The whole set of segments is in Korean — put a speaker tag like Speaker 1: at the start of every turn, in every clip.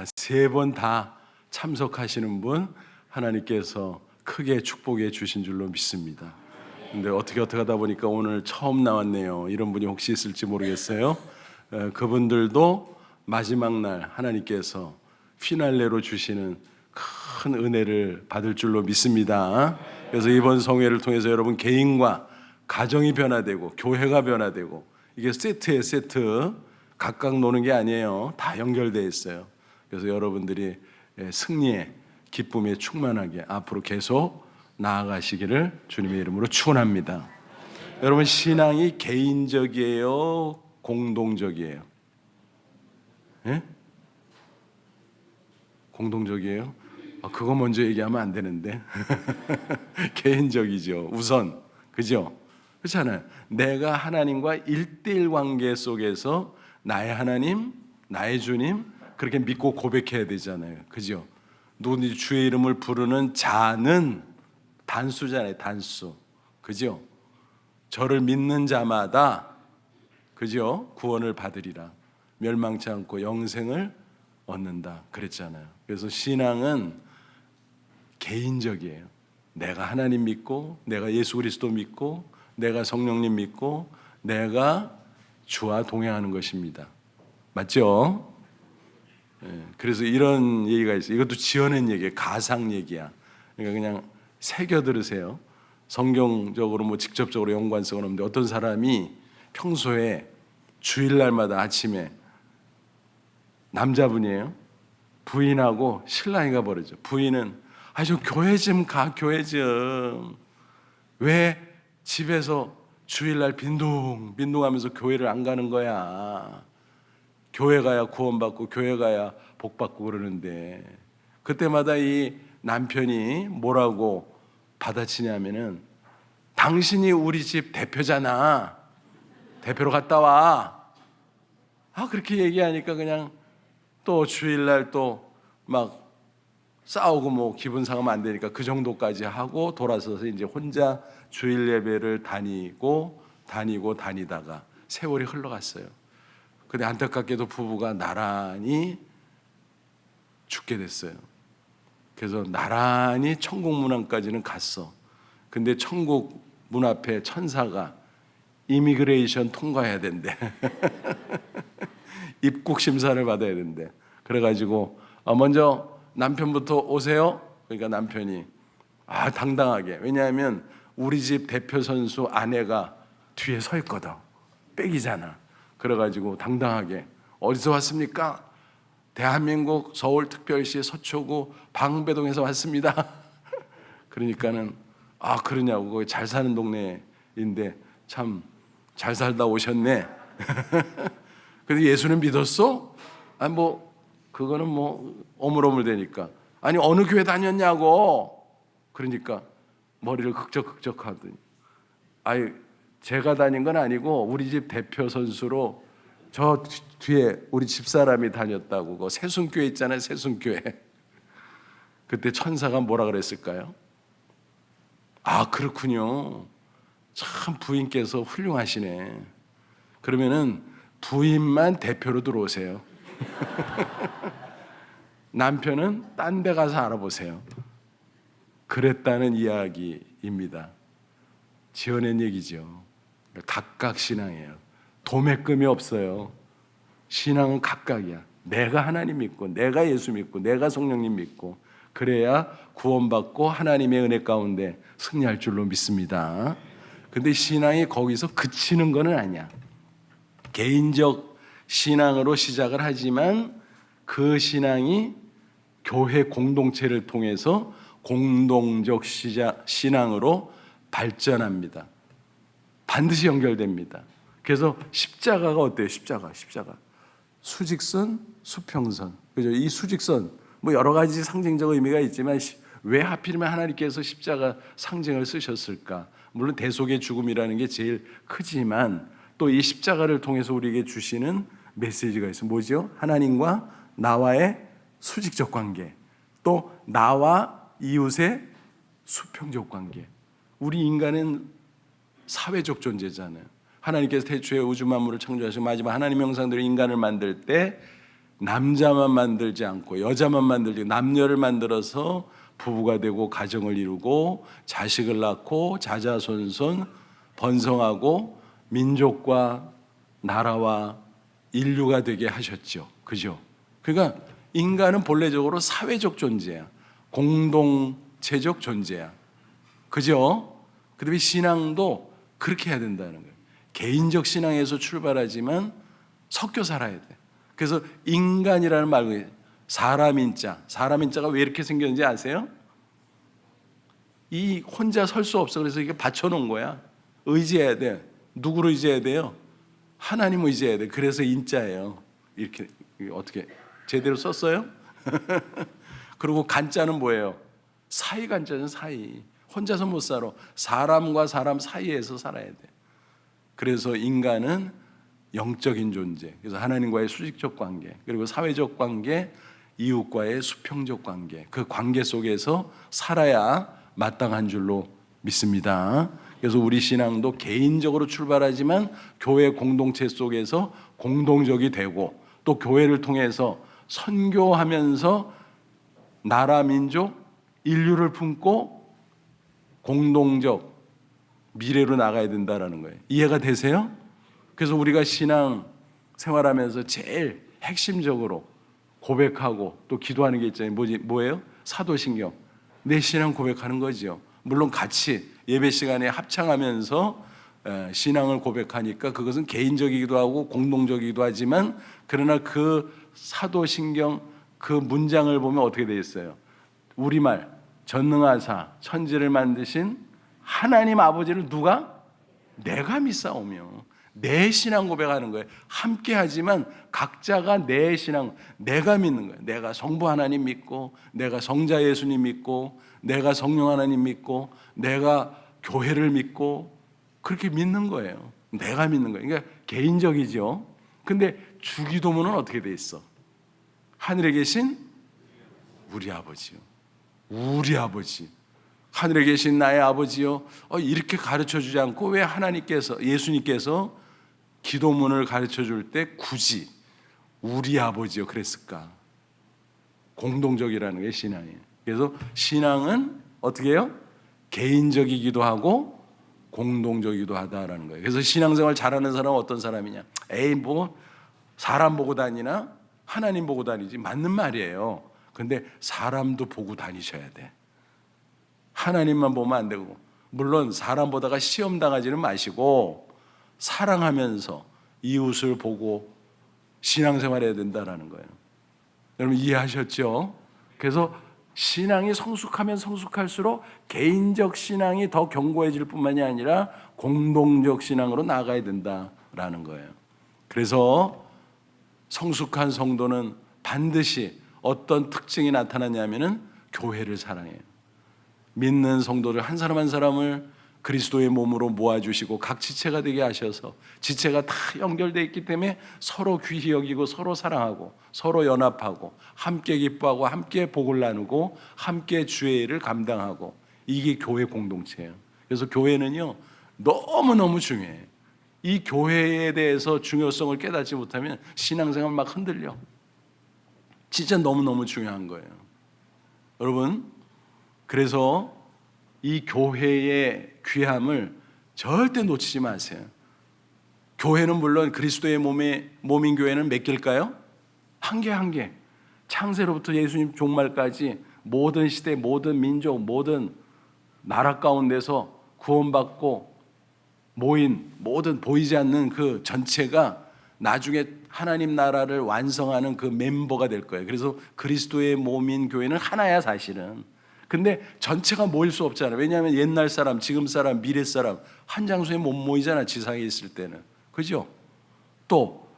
Speaker 1: 세 번 다 참석하시는 분 하나님께서 크게 축복해 주신 줄로 믿습니다. 근데 어떻게 하다 보니까 오늘 처음 나왔네요. 이런 분이 혹시 있을지 모르겠어요. 그분들도 마지막 날 하나님께서 피날레로 주시는 큰 은혜를 받을 줄로 믿습니다. 그래서 이번 성회를 통해서 여러분 개인과 가정이 변화되고 교회가 변화되고, 이게 세트예요. 세트. 각각 노는 게 아니에요. 다 연결되어 있어요. 그래서 여러분들이 승리의 기쁨에 충만하게 앞으로 계속 나아가시기를 주님의 이름으로 축원합니다. 여러분, 신앙이 개인적이에요, 공동적이에요? 예? 공동적이에요? 그거 먼저 얘기하면 안 되는데. 개인적이죠. 우선. 그죠? 그렇잖아요. 내가 하나님과 1대1 관계 속에서 나의 하나님, 나의 주님 그렇게 믿고 고백해야 되잖아요. 그죠? 누구든지 주의 이름을 부르는 자는 단수잖아요. 단수. 그죠? 저를 믿는 자마다, 그죠? 구원을 받으리라. 멸망치 않고 영생을 얻는다. 그랬잖아요. 그래서 신앙은 개인적이에요. 내가 하나님 믿고, 내가 예수 그리스도 믿고, 내가 성령님 믿고, 내가 주와 동행하는 것입니다. 맞죠? 그래서 이런 얘기가 있어요. 이것도 지어낸 얘기예요. 가상 얘기야. 그러니까 그냥 새겨 들으세요. 성경적으로 뭐 직접적으로 연관성은 없는데, 어떤 사람이 평소에 주일날마다 아침에, 남자분이에요. 부인하고 신랑이가 버리죠. 부인은 좀 교회 좀 가, 교회 좀. 왜 집에서 주일날 빈둥빈둥하면서 교회를 안 가는 거야? 교회 가야 구원받고 교회 가야 복받고 그러는데. 그때마다 이 남편이 뭐라고 받아치냐면은, 당신이 우리 집 대표잖아. 대표로 갔다 와. 그렇게 얘기하니까 그냥 또 주일날 또 막 싸우고 뭐 기분 상하면 안 되니까 그 정도까지 하고 돌아서서 이제 혼자 주일 예배를 다니다가 세월이 흘러갔어요. 근데 안타깝게도 부부가 나란히 죽게 됐어요. 그래서 나란히 천국 문 안까지는 갔어. 근데 천국 문 앞에 천사가 이미그레이션 통과해야 된대. 입국 심사를 받아야 된대. 그래가지고 먼저 남편부터 오세요. 그러니까 남편이 당당하게, 왜냐하면 우리 집 대표 선수 아내가 뒤에 서 있거든. 빽이잖아. 그래가지고 당당하게, 어디서 왔습니까? 대한민국 서울특별시 서초구 방배동에서 왔습니다. 그러니까는 그러냐고, 거기 잘 사는 동네인데 참 잘 살다 오셨네. 근데 예수는 믿었어? 그거는 오물오물 되니까. 어느 교회 다녔냐고. 그러니까 머리를 극적극적 하더니, 제가 다닌 건 아니고 우리 집 대표 선수로 저 뒤에 우리 집사람이 다녔다고. 그 새순교회 있잖아요, 새순교회. 그때 천사가 뭐라 그랬을까요? 그렇군요. 참 부인께서 훌륭하시네. 그러면은 부인만 대표로 들어오세요. 남편은 딴 데 가서 알아보세요. 그랬다는 이야기입니다. 지어낸 얘기죠. 각각 신앙이에요. 도매금이 없어요. 신앙은 각각이야. 내가 하나님 믿고, 내가 예수 믿고, 내가 성령님 믿고, 그래야 구원받고 하나님의 은혜 가운데 승리할 줄로 믿습니다. 근데 신앙이 거기서 그치는 건 아니야. 개인적 신앙으로 시작을 하지만 그 신앙이 교회 공동체를 통해서 공동적 신앙으로 발전합니다. 반드시 연결됩니다. 그래서 십자가가 어때요? 십자가. 수직선, 수평선. 그죠? 이 수직선, 여러 가지 상징적 의미가 있지만 왜 하필이면 하나님께서 십자가 상징을 쓰셨을까? 물론 대속의 죽음이라는 게 제일 크지만 또 이 십자가를 통해서 우리에게 주시는 메시지가 있어요. 뭐죠? 하나님과 나와의 수직적 관계, 또 나와 이웃의 수평적 관계. 우리 인간은 사회적 존재잖아요. 하나님께서 태초에 우주 만물을 창조하시고 마지막 하나님 형상대로 인간을 만들 때 남자만 만들지 않고 여자만 만들지 남녀를 만들어서 부부가 되고 가정을 이루고 자식을 낳고 자자손손 번성하고 민족과 나라와 인류가 되게 하셨죠. 그죠? 그러니까 인간은 본래적으로 사회적 존재야. 공동체적 존재야. 그죠? 그다음에 신앙도 그렇게 해야 된다는 거예요. 개인적 신앙에서 출발하지만 섞여 살아야 돼. 그래서 인간이라는 말, 사람인자가 왜 이렇게 생겼는지 아세요? 이 혼자 설 수 없어. 그래서 이게 받쳐놓은 거야. 의지해야 돼. 누구를 의지해야 돼요? 하나님을 의지해야 돼. 그래서 인자예요. 이렇게 어떻게 제대로 썼어요? 그리고 간자는 뭐예요? 사이 간자는 사이. 혼자서 못 살아. 사람과 사람 사이에서 살아야 돼. 그래서 인간은 영적인 존재. 그래서 하나님과의 수직적 관계, 그리고 사회적 관계, 이웃과의 수평적 관계. 그 관계 속에서 살아야 마땅한 줄로 믿습니다. 그래서 우리 신앙도 개인적으로 출발하지만 교회 공동체 속에서 공동적이 되고 또 교회를 통해서 선교하면서 나라, 민족, 인류를 품고 공동적 미래로 나가야 된다는 거예요. 이해가 되세요? 그래서 우리가 신앙 생활하면서 제일 핵심적으로 고백하고 또 기도하는 게 있잖아요. 뭐예요? 사도신경. 내 신앙 고백하는 거죠. 물론 같이 예배 시간에 합창하면서 신앙을 고백하니까 그것은 개인적이기도 하고 공동적이기도 하지만, 그러나 그 사도신경 그 문장을 보면 어떻게 되어 있어요? 우리말 전능하사 천지를 만드신 하나님 아버지를 누가? 내가 믿사오며. 내 신앙 고백하는 거예요. 함께 하지만 각자가 내 신앙, 내가 믿는 거예요. 내가 성부 하나님 믿고, 내가 성자 예수님 믿고, 내가 성령 하나님 믿고, 내가 교회를 믿고, 그렇게 믿는 거예요. 내가 믿는 거예요. 그러니까 개인적이죠. 근데 주기도문은 어떻게 돼 있어? 하늘에 계신 우리 아버지요. 우리 아버지. 하늘에 계신 나의 아버지요. 이렇게 가르쳐 주지 않고 왜 하나님께서, 예수님께서 기도문을 가르쳐 줄 때 굳이 우리 아버지요 그랬을까? 공동적이라는 게 신앙이에요. 그래서 신앙은 어떻게 해요? 개인적이기도 하고 공동적이기도 하다라는 거예요. 그래서 신앙생활 잘하는 사람은 어떤 사람이냐? 에이 뭐 사람 보고 다니나? 하나님 보고 다니지. 맞는 말이에요. 근데 사람도 보고 다니셔야 돼. 하나님만 보면 안 되고, 물론 사람 보다가 시험 당하지는 마시고 사랑하면서 이웃을 보고 신앙생활해야 된다라는 거예요. 여러분 이해하셨죠? 그래서 신앙이 성숙하면 성숙할수록 개인적 신앙이 더 견고해질 뿐만이 아니라 공동적 신앙으로 나가야 된다라는 거예요. 그래서 성숙한 성도는 반드시 어떤 특징이 나타나냐면은 교회를 사랑해요. 믿는 성도들 한 사람 한 사람을 그리스도의 몸으로 모아주시고 각 지체가 되게 하셔서, 지체가 다 연결되어 있기 때문에 서로 귀히 여기고 서로 사랑하고 서로 연합하고 함께 기뻐하고 함께 복을 나누고 함께 주의 일을 감당하고, 이게 교회 공동체예요. 그래서 교회는요 너무너무 중요해요. 이 교회에 대해서 중요성을 깨닫지 못하면 신앙생활 막 흔들려. 진짜 너무너무 중요한 거예요. 여러분, 그래서 이 교회의 귀함을 절대 놓치지 마세요. 교회는 물론 그리스도의 몸인 교회는 몇 개일까요? 한 개 한 개. 창세로부터 예수님 종말까지 모든 시대, 모든 민족, 모든 나라 가운데서 구원받고 모인 모든 보이지 않는 그 전체가 나중에 하나님 나라를 완성하는 그 멤버가 될 거예요. 그래서 그리스도의 몸인 교회는 하나야 사실은. 근데 전체가 모일 수 없잖아요. 왜냐하면 옛날 사람, 지금 사람, 미래 사람 한 장소에 못 모이잖아, 지상에 있을 때는. 그죠? 또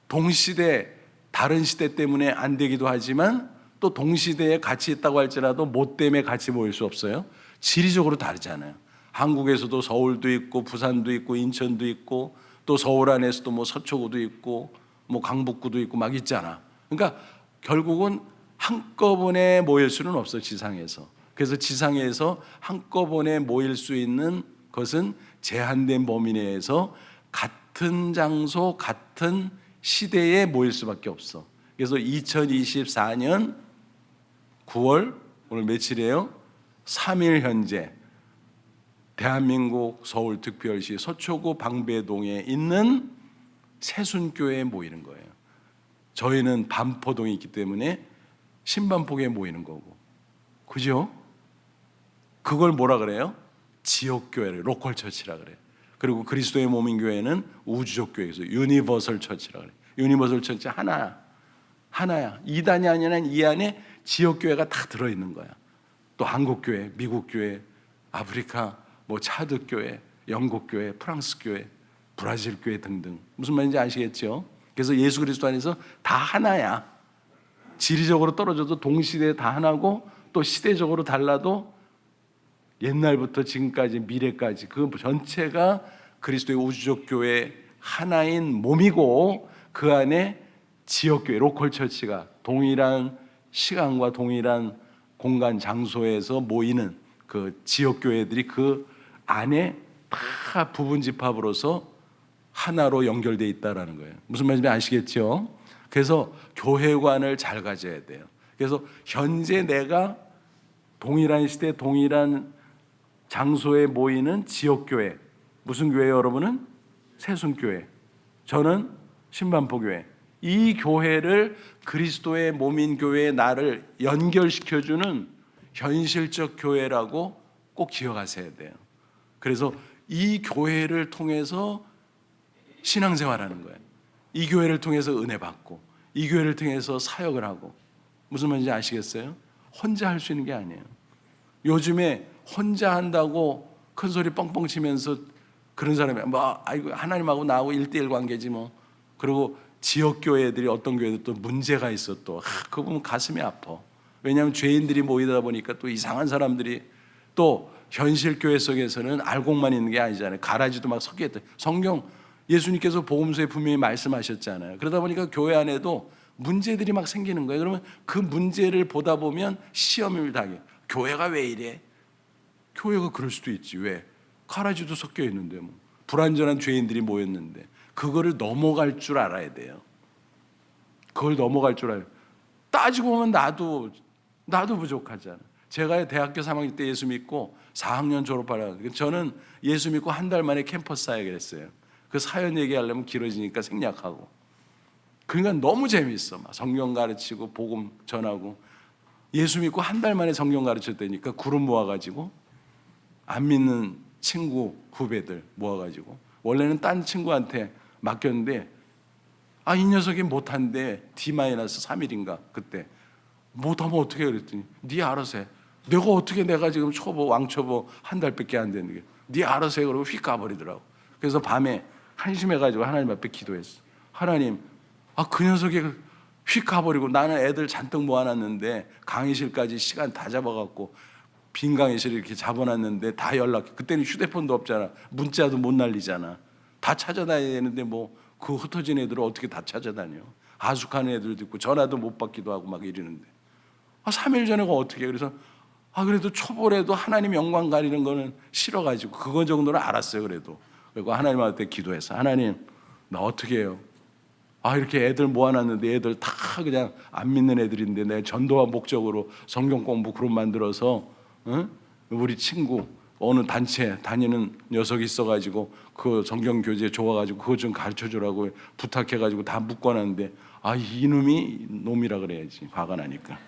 Speaker 1: 동시대, 다른 시대 때문에 안 되기도 하지만 또 동시대에 같이 있다고 할지라도 뭐 때문에 같이 모일 수 없어요? 지리적으로 다르잖아요. 한국에서도 서울도 있고 부산도 있고 인천도 있고 또 서울 안에서도 뭐 서초구도 있고 뭐 강북구도 있고 막 있잖아. 그러니까 결국은 한꺼번에 모일 수는 없어, 지상에서. 그래서 지상에서 한꺼번에 모일 수 있는 것은 제한된 범위 내에서 같은 장소, 같은 시대에 모일 수밖에 없어. 그래서 2024년 9월 오늘 며칠이에요? 3일 현재 대한민국 서울특별시 서초구 방배동에 있는 새순교회에 모이는 거예요. 저희는 반포동에 있기 때문에 신반포에 모이는 거고, 그죠? 그걸 뭐라 그래요? 지역교회를 로컬 처치라 그래요. 그리고 그리스도의 몸인 교회는 우주적 교회에서 유니버설 처치라 그래요. 유니버설 처치 하나야. 이단이 아니라 이 안에 지역교회가 다 들어있는 거야. 또 한국교회, 미국교회, 아프리카, 뭐 차드교회, 영국교회, 프랑스교회, 브라질교회 등등. 무슨 말인지 아시겠죠? 그래서 예수 그리스도 안에서 다 하나야. 지리적으로 떨어져도 동시대에 다 하나고, 또 시대적으로 달라도 옛날부터 지금까지 미래까지 그 전체가 그리스도의 우주적 교회 하나인 몸이고, 그 안에 지역교회, 로컬 처치가 동일한 시간과 동일한 공간 장소에서 모이는 그 지역교회들이 그 안에 다 부분집합으로서 하나로 연결되어 있다는 거예요. 무슨 말인지 아시겠죠? 그래서 교회관을 잘 가져야 돼요. 그래서 현재 내가 동일한 시대 동일한 장소에 모이는 지역교회, 무슨 교회예요 여러분은? 새순교회, 저는 신반포교회. 이 교회를 그리스도의 몸인 교회에 나를 연결시켜주는 현실적 교회라고 꼭 기억하셔야 돼요. 그래서 이 교회를 통해서 신앙생활하는 거예요. 이 교회를 통해서 은혜 받고, 이 교회를 통해서 사역을 하고. 무슨 말인지 아시겠어요? 혼자 할 수 있는 게 아니에요. 요즘에 혼자 한다고 큰 소리 뻥뻥 치면서 그런 사람이 아이고 하나님하고 나하고 1대1 관계지 뭐. 그리고 지역 교회들이 어떤 교회도 또 문제가 있어 또 그거 보면 가슴이 아파. 왜냐하면 죄인들이 모이다 보니까 또 이상한 사람들이, 또 현실 교회 속에서는 알곡만 있는 게 아니잖아요. 가라지도 막 섞여 있다. 성경 예수님께서 복음서에 분명히 말씀하셨잖아요. 그러다 보니까 교회 안에도 문제들이 막 생기는 거예요. 그러면 그 문제를 보다 보면 시험을 당해. 교회가 왜 이래? 교회가 그럴 수도 있지. 왜? 가라지도 섞여 있는데 뭐. 불완전한 죄인들이 모였는데 그거를 넘어갈 줄 알아야 돼요. 그걸 넘어갈 줄 알아요. 따지고 보면 나도 부족하잖아. 제가 대학교 3학년 때 예수 믿고 4학년 졸업하려고, 저는 예수 믿고 한 달 만에 캠퍼스 사역을 했어요. 그 사연 얘기하려면 길어지니까 생략하고. 그러니까 너무 재밌어. 막 성경 가르치고 복음 전하고. 예수 믿고 한 달 만에 성경 가르쳤다니까 그룹 모아가지고 안 믿는 친구 후배들 모아가지고, 원래는 딴 친구한테 맡겼는데 이 녀석이 못한대. D-3일인가 그때. 못하면 어떻게 해? 그랬더니 네 알아서 해. 내가 지금 초보 왕초보 한 달밖에 안 됐는데 네 알아서 해. 그러고 휙 가버리더라고. 그래서 밤에 한심해가지고 하나님 앞에 기도했어. 하나님, 그 녀석이 휙 가버리고 나는 애들 잔뜩 모아놨는데 강의실까지 시간 다 잡아갖고 빈 강의실 이렇게 잡아놨는데 다 연락해. 그때는 휴대폰도 없잖아. 문자도 못 날리잖아. 다 찾아다녀야 되는데 뭐 그 흩어진 애들을 어떻게 다 찾아다녀. 하숙하는 애들도 있고 전화도 못 받기도 하고 막 이러는데 3일 전에가 어떻게 해. 그래서 그래도 초보라도 하나님 영광 가리는 거는 싫어가지고 그거 정도는 알았어요. 그리고 하나님한테 기도해서 하나님 나 어떻게 해요? 이렇게 애들 모아놨는데 애들 다 그냥 안 믿는 애들인데 내가 전도와 목적으로 성경 공부 그룹 만들어서 우리 친구 어느 단체 다니는 녀석이 있어가지고 그 성경 교재 좋아가지고 그거 좀 가르쳐주라고 부탁해가지고 다 묶어놨는데 이놈이 놈이라 그래야지. 화가 나니까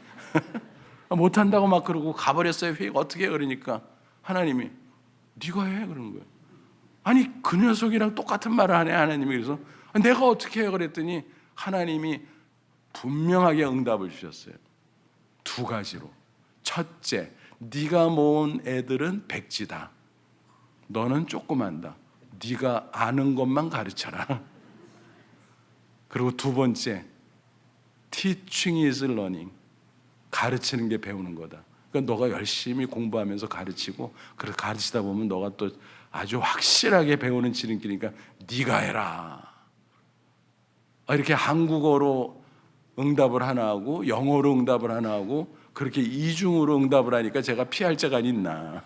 Speaker 1: 못한다고 막 그러고 가버렸어요. 회의가 어떻게 해? 그러니까 하나님이 네가 해 그러는 거예요. 그 녀석이랑 똑같은 말을 하네 하나님이. 그래서 내가 어떻게 해? 그랬더니 하나님이 분명하게 응답을 주셨어요. 2가지로. 첫째, 네가 모은 애들은 백지다. 너는 조그만다. 네가 아는 것만 가르쳐라. 그리고 2번째, teaching is learning. 가르치는 게 배우는 거다. 그러니까 너가 열심히 공부하면서 가르치고, 그렇게 가르치다 보면 너가 또 아주 확실하게 배우는 지름길이니까 네가 해라. 이렇게 한국어로 응답을 하나 하고 영어로 응답을 하나 하고 그렇게 이중으로 응답을 하니까 제가 피할 자가 있나.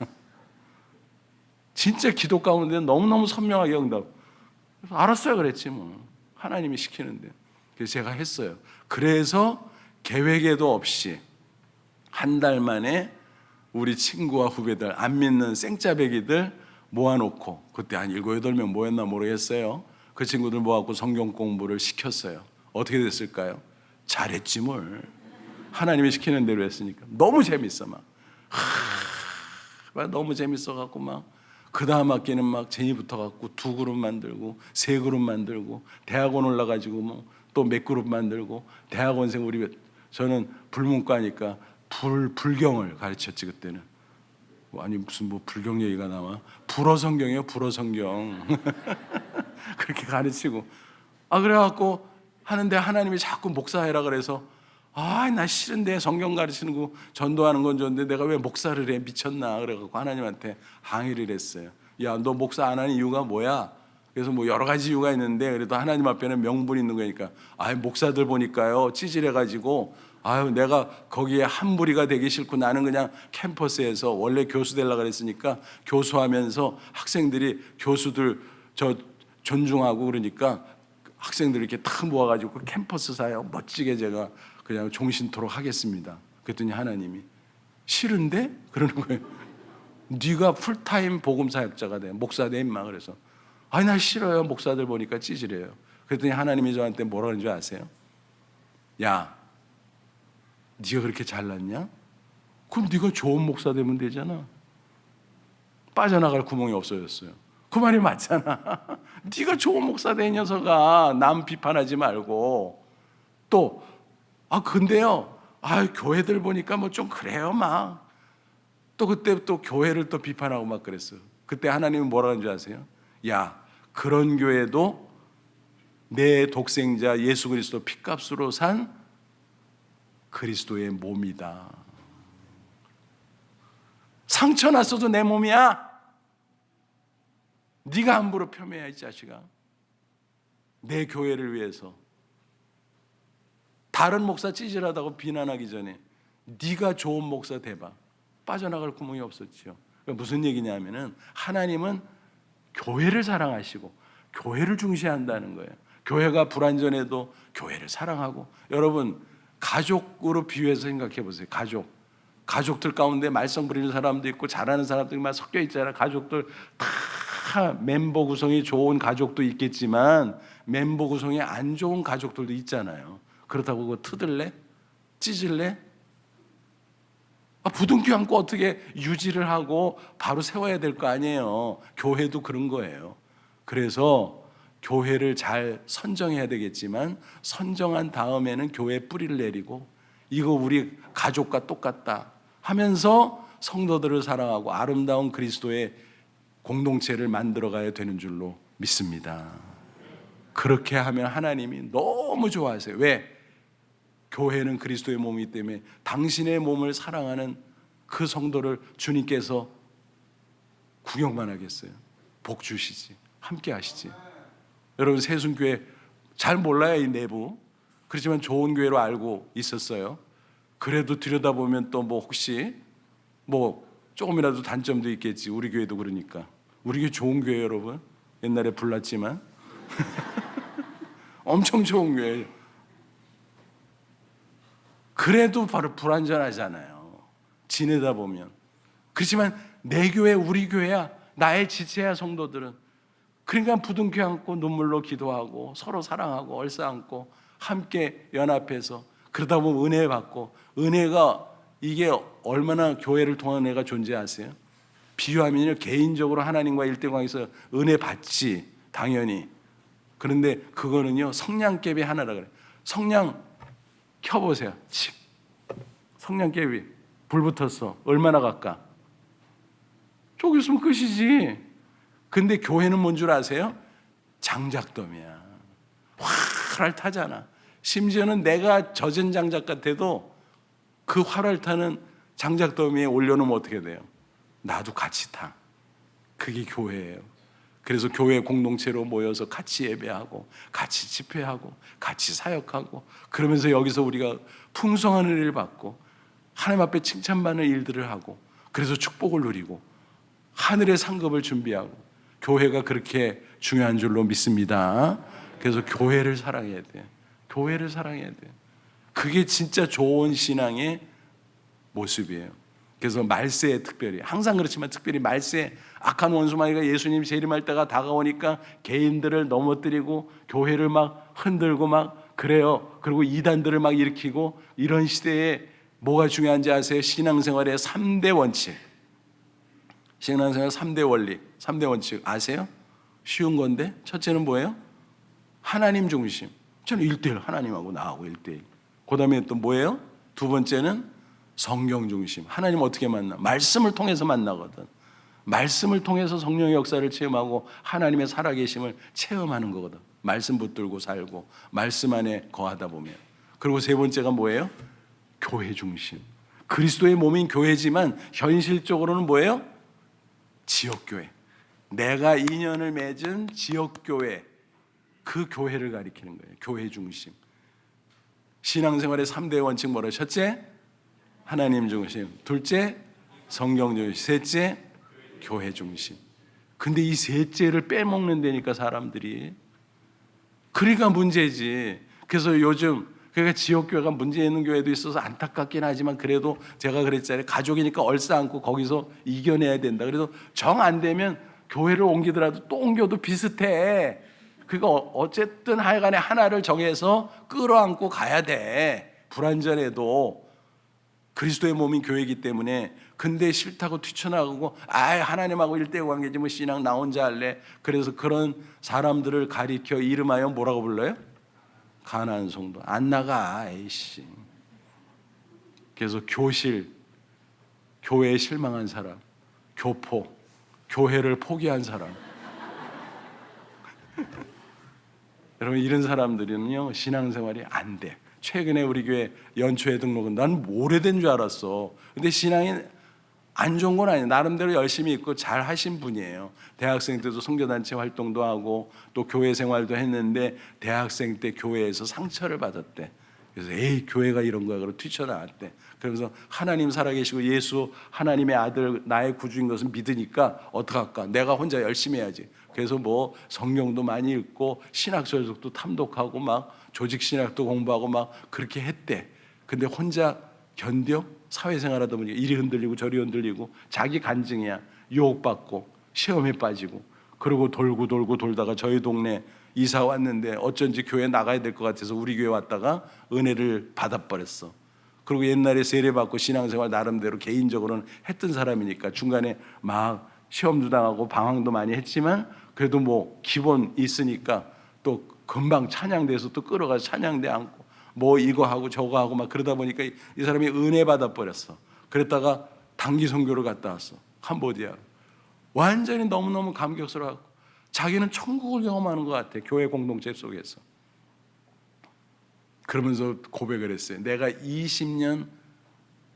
Speaker 1: 진짜 기도 가운데 너무너무 선명하게 응답. 그래서 알았어요 그랬지 뭐. 하나님이 시키는데. 그래서 제가 했어요. 그래서 계획에도 없이 한 달 만에 우리 친구와 후배들, 안 믿는 생짜배기들 모아놓고, 그때 한 7, 8명 모였나 모르겠어요. 그 친구들 모아갖고 성경 공부를 시켰어요. 어떻게 됐을까요? 잘했지 뭘. 하나님이 시키는 대로 했으니까. 너무 재밌어 막. 너무 재밌어갖고 막 그 다음 학기는 막 재미 붙어갖고 2그룹 만들고 3그룹 만들고 대학원 올라가지고 뭐 또 몇 그룹 만들고 대학원생 저는 불문과니까 불경을 가르쳤지 그때는. 아니 무슨 뭐 불경 얘기가 나와. 불어 성경이에요, 불어 성경. 그렇게 가르치고. 그래갖고 하는데 하나님이 자꾸 목사해라 그래서 나 싫은데 성경 가르치는 거 전도하는 건 좋은데 내가 왜 목사를 해? 미쳤나? 그래갖고 하나님한테 항의를 했어요. 야, 너 목사 안 하는 이유가 뭐야? 그래서 뭐 여러 가지 이유가 있는데 그래도 하나님 앞에는 명분이 있는 거니까 목사들 보니까요 찌질해가지고 내가 거기에 한 무리가 되기 싫고 나는 그냥 캠퍼스에서 원래 교수 되려고 그랬으니까 교수하면서 학생들이 교수들 존중하고 그러니까 학생들 이렇게 탁 모아가지고 그 캠퍼스 사역 멋지게 제가 그냥 종신토록 하겠습니다. 그랬더니 하나님이 싫은데? 그러는 거예요. 네가 풀타임 복음사역자가 돼. 목사 돼 임마. 그래서 나 싫어요. 목사들 보니까 찌질해요. 그랬더니 하나님이 저한테 뭐라 그러는 줄 아세요? 야, 네가 그렇게 잘났냐? 그럼 네가 좋은 목사 되면 되잖아. 빠져나갈 구멍이 없어졌어요. 그 말이 맞잖아. 네가 좋은 목사 된 녀석아. 남 비판하지 말고. 또 근데요 교회들 보니까 뭐 좀 그래요 막. 또 그때 또 교회를 또 비판하고 막 그랬어요. 그때 하나님은 뭐라 하는 줄 아세요? 야, 그런 교회도 내 독생자 예수 그리스도 피값으로 산 그리스도의 몸이다. 상처 났어도 내 몸이야. 네가 함부로 폄훼야 이 자식아. 내 교회를 위해서. 다른 목사 찌질하다고 비난하기 전에 네가 좋은 목사 돼봐. 빠져나갈 구멍이 없었죠. 그러니까 무슨 얘기냐면은 하나님은 교회를 사랑하시고 교회를 중시한다는 거예요. 교회가 불완전해도 교회를 사랑하고. 여러분 가족으로 비유해서 생각해 보세요. 가족들 가운데 말썽 부리는 사람도 있고 잘하는 사람들이 막 섞여 있잖아요. 가족들 다 멤버 구성이 좋은 가족도 있겠지만 멤버 구성이 안 좋은 가족들도 있잖아요. 그렇다고 그거 트들래? 찌질래? 부둥켜 안고 어떻게 유지를 하고 바로 세워야 될 거 아니에요. 교회도 그런 거예요. 그래서 교회를 잘 선정해야 되겠지만 선정한 다음에는 교회에 뿌리를 내리고 이거 우리 가족과 똑같다 하면서 성도들을 사랑하고 아름다운 그리스도의 공동체를 만들어가야 되는 줄로 믿습니다. 그렇게 하면 하나님이 너무 좋아하세요. 왜? 교회는 그리스도의 몸이기 때문에 당신의 몸을 사랑하는 그 성도를 주님께서 구경만 하겠어요? 복 주시지, 함께 하시지. 여러분 세순교회 잘 몰라요 이 내부. 그렇지만 좋은 교회로 알고 있었어요. 그래도 들여다보면 또 뭐 혹시 뭐 조금이라도 단점도 있겠지. 우리 교회도 그러니까. 우리 교회 좋은 교회 여러분. 옛날에 불났지만 엄청 좋은 교회예요. 그래도 바로 불완전하잖아요. 지내다 보면. 그렇지만 내 교회 우리 교회야. 나의 지체야 성도들은. 그러니까 부둥켜 안고 눈물로 기도하고 서로 사랑하고 얼싸안고 함께 연합해서 그러다 보면 은혜 받고. 은혜가 이게 얼마나 교회를 통한 은혜가 존재하세요? 비유하면요 개인적으로 하나님과 일대광에서 은혜 받지 당연히. 그런데 그거는요 성냥개비 하나라 그래요. 성냥 켜보세요. 성냥개비 불 붙었어. 얼마나 갈까? 저기 있으면 끝이지. 근데 교회는 뭔 줄 아세요? 장작돔이야. 활활 타잖아. 심지어는 내가 젖은 장작 같아도 그 활활 타는 장작더미에 올려놓으면 어떻게 돼요? 나도 같이 타. 그게 교회예요. 그래서 교회 공동체로 모여서 같이 예배하고 같이 집회하고 같이 사역하고 그러면서 여기서 우리가 풍성한 은혜를 받고 하나님 앞에 칭찬받는 일들을 하고 그래서 축복을 누리고 하늘의 상급을 준비하고 교회가 그렇게 중요한 줄로 믿습니다. 그래서 교회를 사랑해야 돼. 교회를 사랑해야 돼. 그게 진짜 좋은 신앙의 모습이에요. 그래서 말세에 특별히, 항상 그렇지만 특별히 말세에 악한 원수마귀가 예수님 재림할 때가 다가오니까 개인들을 넘어뜨리고 교회를 막 흔들고 막 그래요. 그리고 이단들을 막 일으키고, 이런 시대에 뭐가 중요한지 아세요? 신앙생활의 3대 원칙, 신앙생활 3대 원리, 3대 원칙 아세요? 쉬운 건데, 첫째는 뭐예요? 하나님 중심. 저는 1대1, 하나님하고 나하고 1대1. 그 다음에 또 뭐예요? 두 번째는 성경 중심. 하나님 어떻게 만나? 말씀을 통해서 만나거든. 말씀을 통해서 성령의 역사를 체험하고 하나님의 살아계심을 체험하는 거거든. 말씀 붙들고 살고 말씀 안에 거하다 보면. 그리고 세 번째가 뭐예요? 교회 중심. 그리스도의 몸인 교회지만 현실적으로는 뭐예요? 지역교회. 내가 인연을 맺은 지역교회, 그 교회를 가리키는 거예요. 교회 중심. 신앙생활의 3대 원칙 뭐라? 첫째, 하나님 중심. 둘째, 성경 중심. 셋째, 교회 중심. 근데 이 셋째를 빼먹는 데니까 사람들이. 그러니까 문제지. 그래서 요즘 그러니까 지역교회가 문제 있는 교회도 있어서 안타깝긴 하지만, 그래도 제가 그랬잖아요. 가족이니까 얼싸안고 거기서 이겨내야 된다. 그래도 정 안 되면 교회를 옮기더라도 또 옮겨도 비슷해. 그거 어쨌든 하여간에 하나를 정해서 끌어안고 가야 돼. 불완전해도. 그리스도의 몸인 교회이기 때문에. 근데 싫다고 뛰쳐나가고 하나님하고 일대 관계지 뭐 신앙 나 혼자 할래. 그래서 그런 사람들을 가리켜 이름하여 뭐라고 불러요? 가난한 성도. 안 나가. 에이씨. 그래서 교실, 교회에 실망한 사람, 교포, 교회를 포기한 사람. 여러분, 이런 사람들은요 신앙생활이 안 돼. 최근에 우리 교회 연초에 등록은 난 오래된 줄 알았어. 근데 신앙이 안 좋은 건 아니에요. 나름대로 열심히 있고 잘 하신 분이에요. 대학생 때도 선교단체 활동도 하고 또 교회 생활도 했는데, 대학생 때 교회에서 상처를 받았대. 그래서 교회가 이런 거야. 그러고 뛰쳐나왔대. 그러면서 하나님 살아계시고 예수 하나님의 아들 나의 구주인 것을 믿으니까 어떡할까? 내가 혼자 열심히 해야지. 그래서 뭐 성경도 많이 읽고 신학서적도 탐독하고 막 조직신학도 공부하고 막 그렇게 했대. 근데 혼자 견뎌? 사회생활하다 보니까 이리 흔들리고 저리 흔들리고 자기 간증이야. 유혹받고 시험에 빠지고, 그리고 돌고 돌다가 저희 동네 이사 왔는데 어쩐지 교회 나가야 될 것 같아서 우리 교회 왔다가 은혜를 받아버렸어. 그리고 옛날에 세례받고 신앙생활 나름대로 개인적으로는 했던 사람이니까 중간에 막 시험도 당하고 방황도 많이 했지만, 그래도 뭐 기본 있으니까 또 금방 찬양대에서 또 끌어가서 찬양대 앉고 뭐 이거 하고 저거 하고 막 그러다 보니까 이 사람이 은혜 받아버렸어. 그랬다가 단기 선교를 갔다 왔어. 캄보디아. 완전히 너무너무 감격스러워하고 자기는 천국을 경험하는 것 같아. 교회 공동체 속에서. 그러면서 고백을 했어요. 내가 20년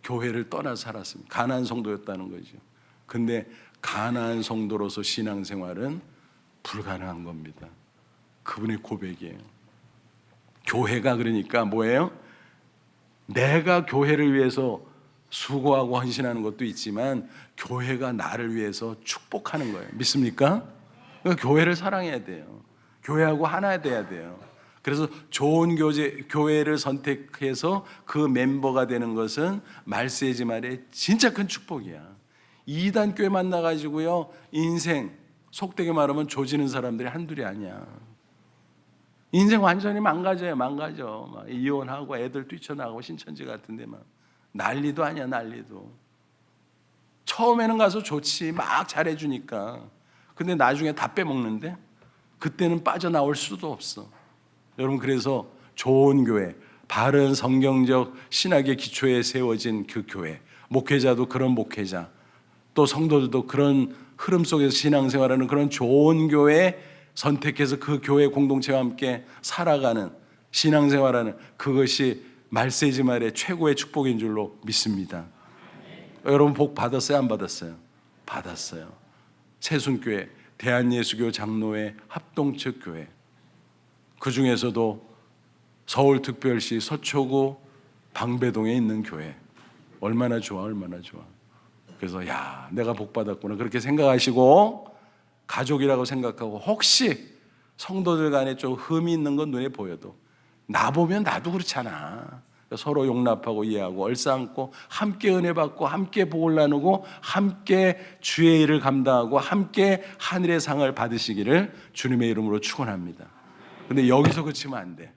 Speaker 1: 교회를 떠나 살았습니다. 가나안 성도였다는 거죠. 근데 가나안 성도로서 신앙생활은 불가능한 겁니다. 그분의 고백이에요. 교회가 그러니까 뭐예요? 내가 교회를 위해서 수고하고 헌신하는 것도 있지만 교회가 나를 위해서 축복하는 거예요. 믿습니까? 그러니까 교회를 사랑해야 돼요. 교회하고 하나 돼야 돼요. 그래서 좋은 교회를 선택해서 그 멤버가 되는 것은 말세지 말에 진짜 큰 축복이야. 이단 교회 만나가지고요 인생 속되게 말하면 조지는 사람들이 한둘이 아니야. 인생 완전히 망가져. 막 이혼하고 애들 뛰쳐나가고 신천지 같은데 막 난리도 아니야. 난리도. 처음에는 가서 좋지, 막 잘해주니까. 근데 나중에 다 빼먹는데 그때는 빠져나올 수도 없어. 여러분, 그래서 좋은 교회, 바른 성경적 신학의 기초에 세워진 그 교회, 목회자도 그런 목회자, 또 성도들도 그런 흐름 속에서 신앙생활하는 그런 좋은 교회 선택해서 그 교회 공동체와 함께 살아가는 신앙생활하는, 그것이 말세지 말의 최고의 축복인 줄로 믿습니다. 여러분 복 받았어요? 안 받았어요? 받았어요. 새순교회, 대한예수교 장로회 합동측 교회, 그 중에서도 서울특별시 서초구 방배동에 있는 교회, 얼마나 좋아. 그래서 내가 복 받았구나 그렇게 생각하시고, 가족이라고 생각하고, 혹시 성도들 간에 좀 흠이 있는 건 눈에 보여도, 나 보면 나도 그렇잖아. 서로 용납하고 이해하고 얼싸안고 함께 은혜 받고 함께 복을 나누고 함께 주의 일을 감당하고 함께 하늘의 상을 받으시기를 주님의 이름으로 축원합니다. 근데 여기서 그치면 안 돼.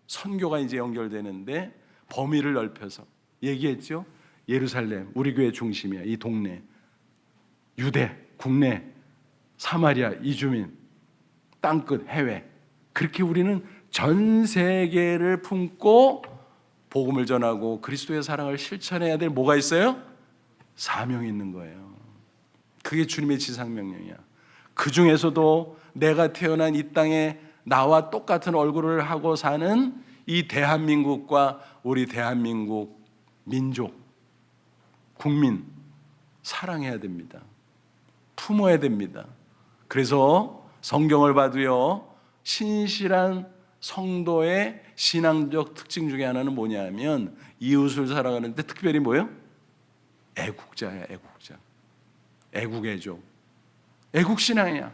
Speaker 1: 선교가 이제 연결되는데 범위를 넓혀서 얘기했죠. 예루살렘 우리 교회 중심이야. 이 동네 유대 국내 사마리아 이주민 땅끝 해외 그렇게 우리는 전 세계를 품고 복음을 전하고 그리스도의 사랑을 실천해야 될 뭐가 있어요? 사명이 있는 거예요. 그게 주님의 지상명령이야. 그 중에서도 내가 태어난 이 땅에 나와 똑같은 얼굴을 하고 사는 이 대한민국과 우리 대한민국 민족, 국민 사랑해야 됩니다. 품어야 됩니다. 그래서 성경을 봐도요, 신실한 성도의 신앙적 특징 중에 하나는 뭐냐면 이웃을 사랑하는데 특별히 뭐예요? 애국자야, 애국자. 애국애죠. 애국신앙이야.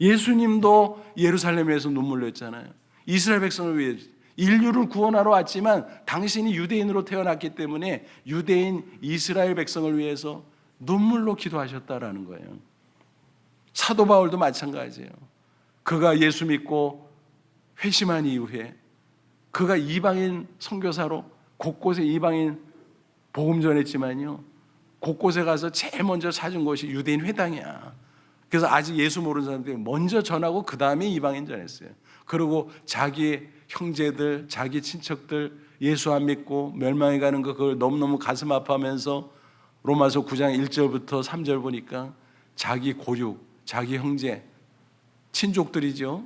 Speaker 1: 예수님도 예루살렘에서 눈물 냈잖아요. 이스라엘 백성을 위해 인류를 구원하러 왔지만 당신이 유대인으로 태어났기 때문에 유대인 이스라엘 백성을 위해서 눈물로 기도하셨다라는 거예요. 사도 바울도 마찬가지예요. 그가 예수 믿고 회심한 이후에 그가 이방인 선교사로 곳곳에 이방인 복음 전했지만요, 곳곳에 가서 제일 먼저 찾은 곳이 유대인 회당이야. 그래서 아직 예수 모르는 사람들이 먼저 전하고 그 다음에 이방인 전했어요. 그리고 자기 형제들, 자기 친척들 예수 안 믿고 멸망해 가는 거 그걸 너무너무 가슴 아파하면서 로마서 9장 1절부터 3절 보니까 자기 고육, 자기 형제, 친족들이죠.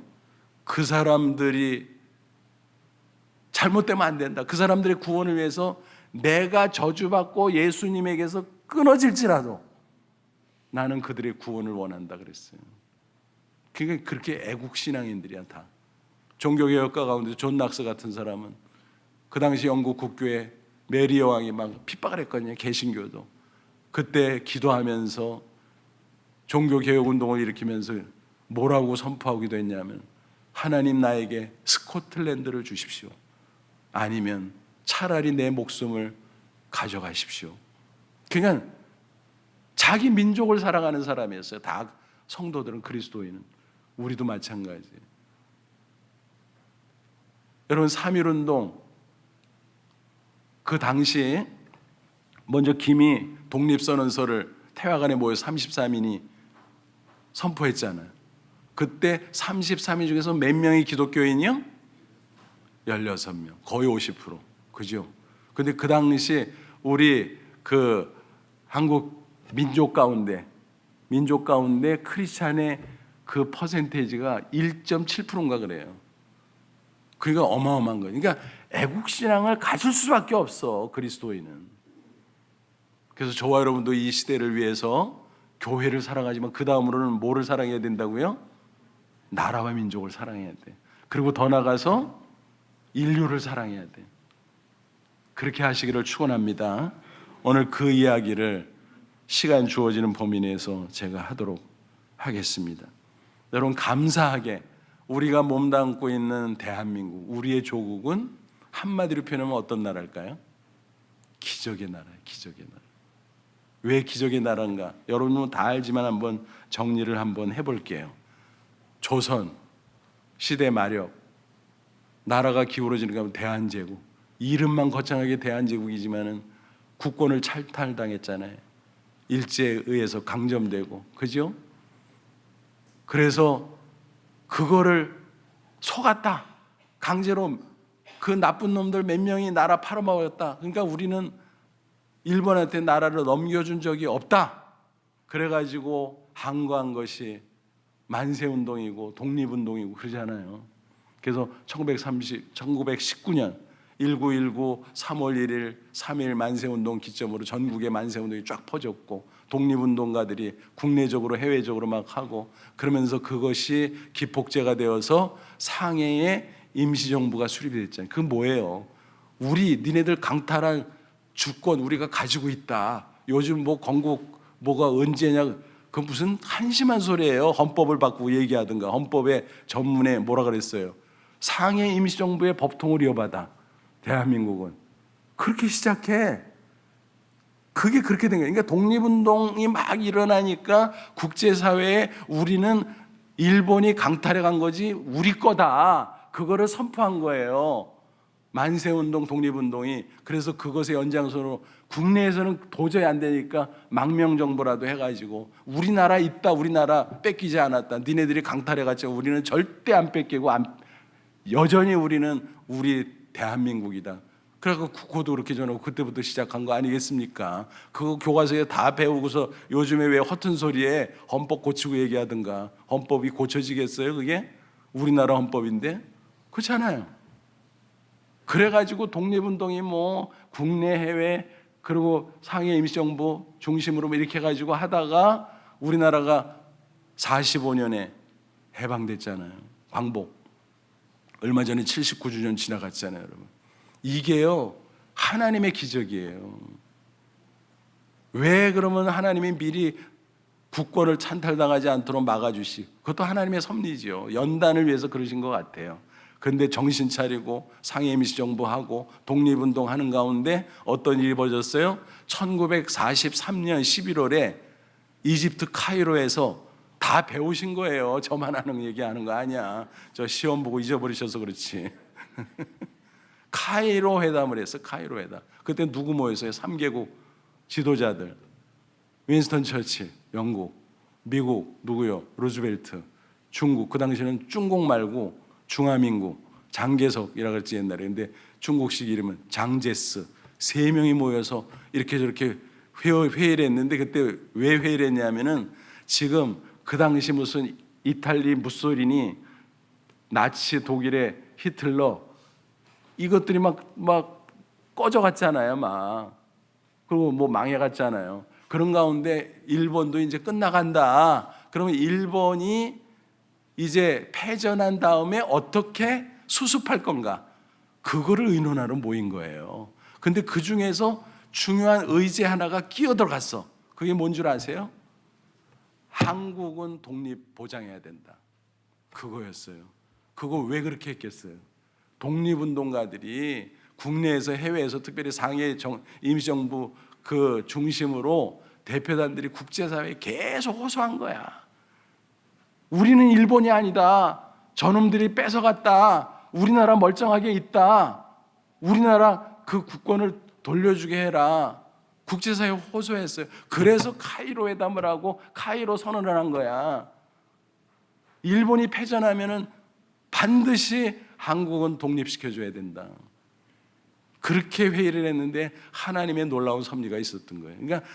Speaker 1: 그 사람들이 잘못되면 안 된다. 그 사람들의 구원을 위해서 내가 저주받고 예수님에게서 끊어질지라도 나는 그들의 구원을 원한다 그랬어요. 그러니까 그렇게 애국신앙인들이야 다. 종교개혁가 가운데 존 낙스 같은 사람은 그 당시 영국 국교에 메리 여왕이 막 핍박을 했거든요. 개신교도. 그때 기도하면서 종교개혁운동을 일으키면서 뭐라고 선포하기도 했냐면 하나님 나에게 스코틀랜드를 주십시오. 아니면 차라리 내 목숨을 가져가십시오. 그러니까 자기 민족을 사랑하는 사람이었어요. 다 성도들은, 그리스도인은. 우리도 마찬가지예요. 여러분 3.1운동 그 당시에 먼저 김이 독립선언서를 태화관에 모여 33인이 선포했잖아요. 그때 33인 중에서 몇 명이 기독교인이요? 16명, 거의 50%. 그죠? 근데 그 당시 우리 그 한국 민족 가운데 크리스찬의 그 퍼센테이지가 1.7%인가 그래요. 그러니까 어마어마한 거예요. 그러니까 애국신앙을 가질 수밖에 없어, 그리스도인은. 그래서 저와 여러분도 이 시대를 위해서 교회를 사랑하지만 그 다음으로는 뭐를 사랑해야 된다고요? 나라와 민족을 사랑해야 돼. 그리고 더 나가서 인류를 사랑해야 돼. 그렇게 하시기를 축원합니다. 오늘 그 이야기를 시간 주어지는 범위 내에서 제가 하도록 하겠습니다. 여러분 감사하게 우리가 몸담고 있는 대한민국, 우리의 조국은 한마디로 표현하면 어떤 나라일까요? 기적의 나라예요. 기적의 나라. 왜 기적의 나라인가? 여러분은 다 알지만 한번 정리를 한번 해볼게요. 조선 시대 마렵, 나라가 기울어지는 가면 대한제국, 이름만 거창하게 대한제국이지만은 국권을 탈탈당했잖아요. 일제에 의해서 강점되고, 그죠? 그래서 그거를 속았다. 강제로 그 나쁜 놈들 몇 명이 나라 팔아먹었다. 그러니까 우리는 일본한테 나라를 넘겨준 적이 없다. 그래가지고 항거한 것이 만세운동이고 독립운동이고 그러잖아요. 그래서 1919년 1919 3월 1일 3.1 만세운동 기점으로 전국에 만세운동이 쫙 퍼졌고 독립운동가들이 국내적으로 해외적으로 막 하고 그러면서 그것이 기폭제가 되어서 상해에 임시정부가 수립이 됐잖아요. 그건 뭐예요? 니네들 강탈한 주권 우리가 가지고 있다. 요즘 뭐 건국 뭐가 언제냐, 그 무슨 한심한 소리예요. 헌법을 바꾸고 얘기하든가. 헌법의 전문에 뭐라 그랬어요? 상해 임시정부의 법통을 이어받아. 대한민국은 그렇게 시작해. 그게 그렇게 된 거예요. 그러니까 독립운동이 막 일어나니까 국제사회에 우리는 일본이 강탈해 간 거지 우리 거다. 그거를 선포한 거예요. 만세운동, 독립운동이. 그래서 그것의 연장선으로 국내에서는 도저히 안 되니까 망명정부라도 해가지고 우리나라 있다, 우리나라 뺏기지 않았다, 니네들이 강탈해갔죠, 우리는 절대 안 뺏기고 여전히 우리는 우리 대한민국이다. 그래서 국호도 그렇게 전하고 그때부터 시작한 거 아니겠습니까? 그거 교과서에 다 배우고서 요즘에 왜 허튼 소리에 헌법 고치고 얘기하든가. 헌법이 고쳐지겠어요 그게? 우리나라 헌법인데. 그렇잖아요. 그래가지고 독립운동이 뭐 국내 해외 그리고 상해 임시정부 중심으로 이렇게 해가지고 하다가 우리나라가 45년에 해방됐잖아요. 광복. 얼마 전에 79주년 지나갔잖아요, 여러분. 이게요, 하나님의 기적이에요. 왜 그러면 하나님이 미리 국권을 찬탈당하지 않도록 막아주시? 그것도 하나님의 섭리지요. 연단을 위해서 그러신 것 같아요. 그런데 정신 차리고 상해 임시정부하고 독립운동 하는 가운데 어떤 일이 벌어졌어요? 1943년 11월에 이집트 카이로에서 다 배우신 거예요. 저만 하는 얘기하는 거 아니야. 저 시험 보고 잊어버리셔서 그렇지. 카이로 회담을 했어. 카이로 회담. 그때 누구 모였어요? 3개국 지도자들. 윈스턴 처칠, 영국, 미국, 누구요? 루즈벨트, 중국. 그 당시에는 중국 말고 중화민국, 장개석이라고 그랬지 옛날에. 근데 중국식 이름은 장제스. 3명이 모여서 이렇게 저렇게 회의를 했는데, 그때 왜 회의를 했냐면은 지금 그 당시 무슨 이탈리 무솔리니, 나치 독일의 히틀러, 이것들이 막 꺼져갔잖아요, 막. 그리고 뭐 망해갔잖아요. 그런 가운데 일본도 이제 끝나간다. 그러면 일본이 이제 패전한 다음에 어떻게 수습할 건가? 그거를 의논하러 모인 거예요. 근데 그 중에서 중요한 의제 하나가 끼어들어갔어. 그게 뭔 줄 아세요? 한국은 독립 보장해야 된다. 그거였어요. 그거 왜 그렇게 했겠어요? 독립운동가들이 국내에서 해외에서 특별히 상해 임시정부 그 중심으로 대표단들이 국제사회에 계속 호소한 거야. 우리는 일본이 아니다. 저놈들이 뺏어갔다. 우리나라 멀쩡하게 있다. 우리나라 그 국권을 돌려주게 해라. 국제사회에 호소했어요. 그래서 카이로 회담을 하고 카이로 선언을 한 거야. 일본이 패전하면은 반드시 한국은 독립시켜줘야 된다. 그렇게 회의를 했는데 하나님의 놀라운 섭리가 있었던 거예요. 그러니까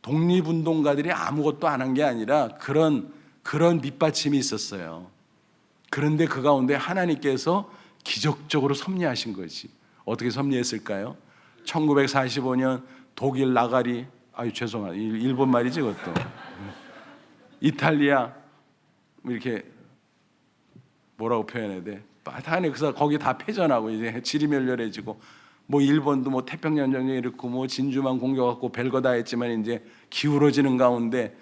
Speaker 1: 독립운동가들이 아무것도 안 한 게 아니라 그런 밑받침이 있었어요. 그런데 그 가운데 하나님께서 기적적으로 섭리하신 거지. 어떻게 섭리했을까요? 1945년 독일 나가리, 죄송합니다. 일본 말이지 그것도. 이탈리아, 이렇게 뭐라고 표현해야 돼? 하여튼 그래서 거기 다 패전하고 이제 지리멸렬해지고, 뭐 일본도 뭐 태평양 전쟁 일으키고 뭐 진주만 공격하고 별거 다 했지만 이제 기울어지는 가운데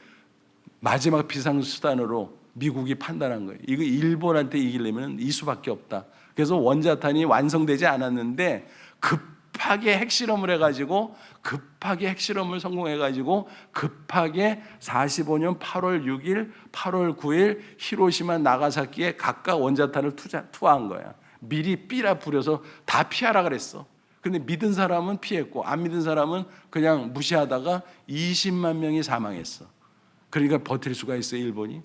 Speaker 1: 마지막 비상수단으로 미국이 판단한 거예요. 이거 일본한테 이기려면 이 수밖에 없다. 그래서 원자탄이 완성되지 않았는데 급하게 핵실험을 해가지고 급하게 핵실험을 성공해가지고 급하게 45년 8월 6일, 8월 9일 히로시마 나가사키에 각각 원자탄을 투하한 거야. 미리 삐라 부려서 다 피하라 그랬어. 근데 믿은 사람은 피했고 안 믿은 사람은 그냥 무시하다가 20만 명이 사망했어. 그러니까 버틸 수가 있어요, 일본이.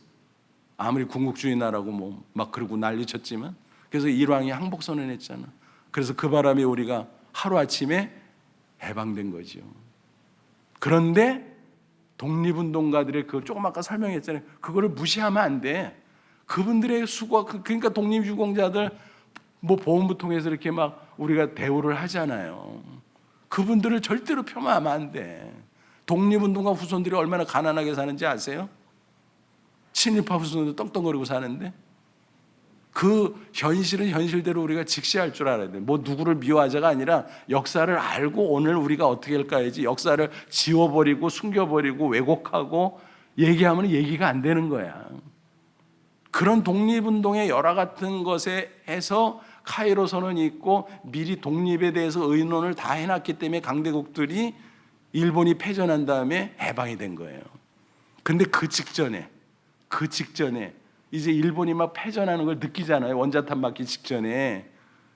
Speaker 1: 아무리 군국주의 나라고 뭐 막 그러고 난리쳤지만. 그래서 일왕이 항복선언했잖아. 그래서 그 바람에 우리가 하루아침에 해방된 거죠. 그런데 독립운동가들의 그 조금 아까 설명했잖아요. 그거를 무시하면 안 돼. 그분들의 수고, 그러니까 독립유공자들 뭐 보험부 통해서 이렇게 막 우리가 대우를 하잖아요. 그분들을 절대로 폄하하면 안 돼. 독립운동가 후손들이 얼마나 가난하게 사는지 아세요? 친일파 후손들 떵떵거리고 사는데 그 현실은 현실대로 우리가 직시할 줄 알아야 돼. 뭐 누구를 미워하자가 아니라 역사를 알고 오늘 우리가 어떻게 할까 해야지. 역사를 지워버리고 숨겨버리고 왜곡하고 얘기하면 얘기가 안 되는 거야. 그런 독립운동의 열화 같은 것에 해서 카이로 선언이 있고 미리 독립에 대해서 의논을 다 해놨기 때문에 강대국들이 일본이 패전한 다음에 해방이 된 거예요. 근데 그 직전에 이제 일본이 막 패전하는 걸 느끼잖아요. 원자탄 맞기 직전에.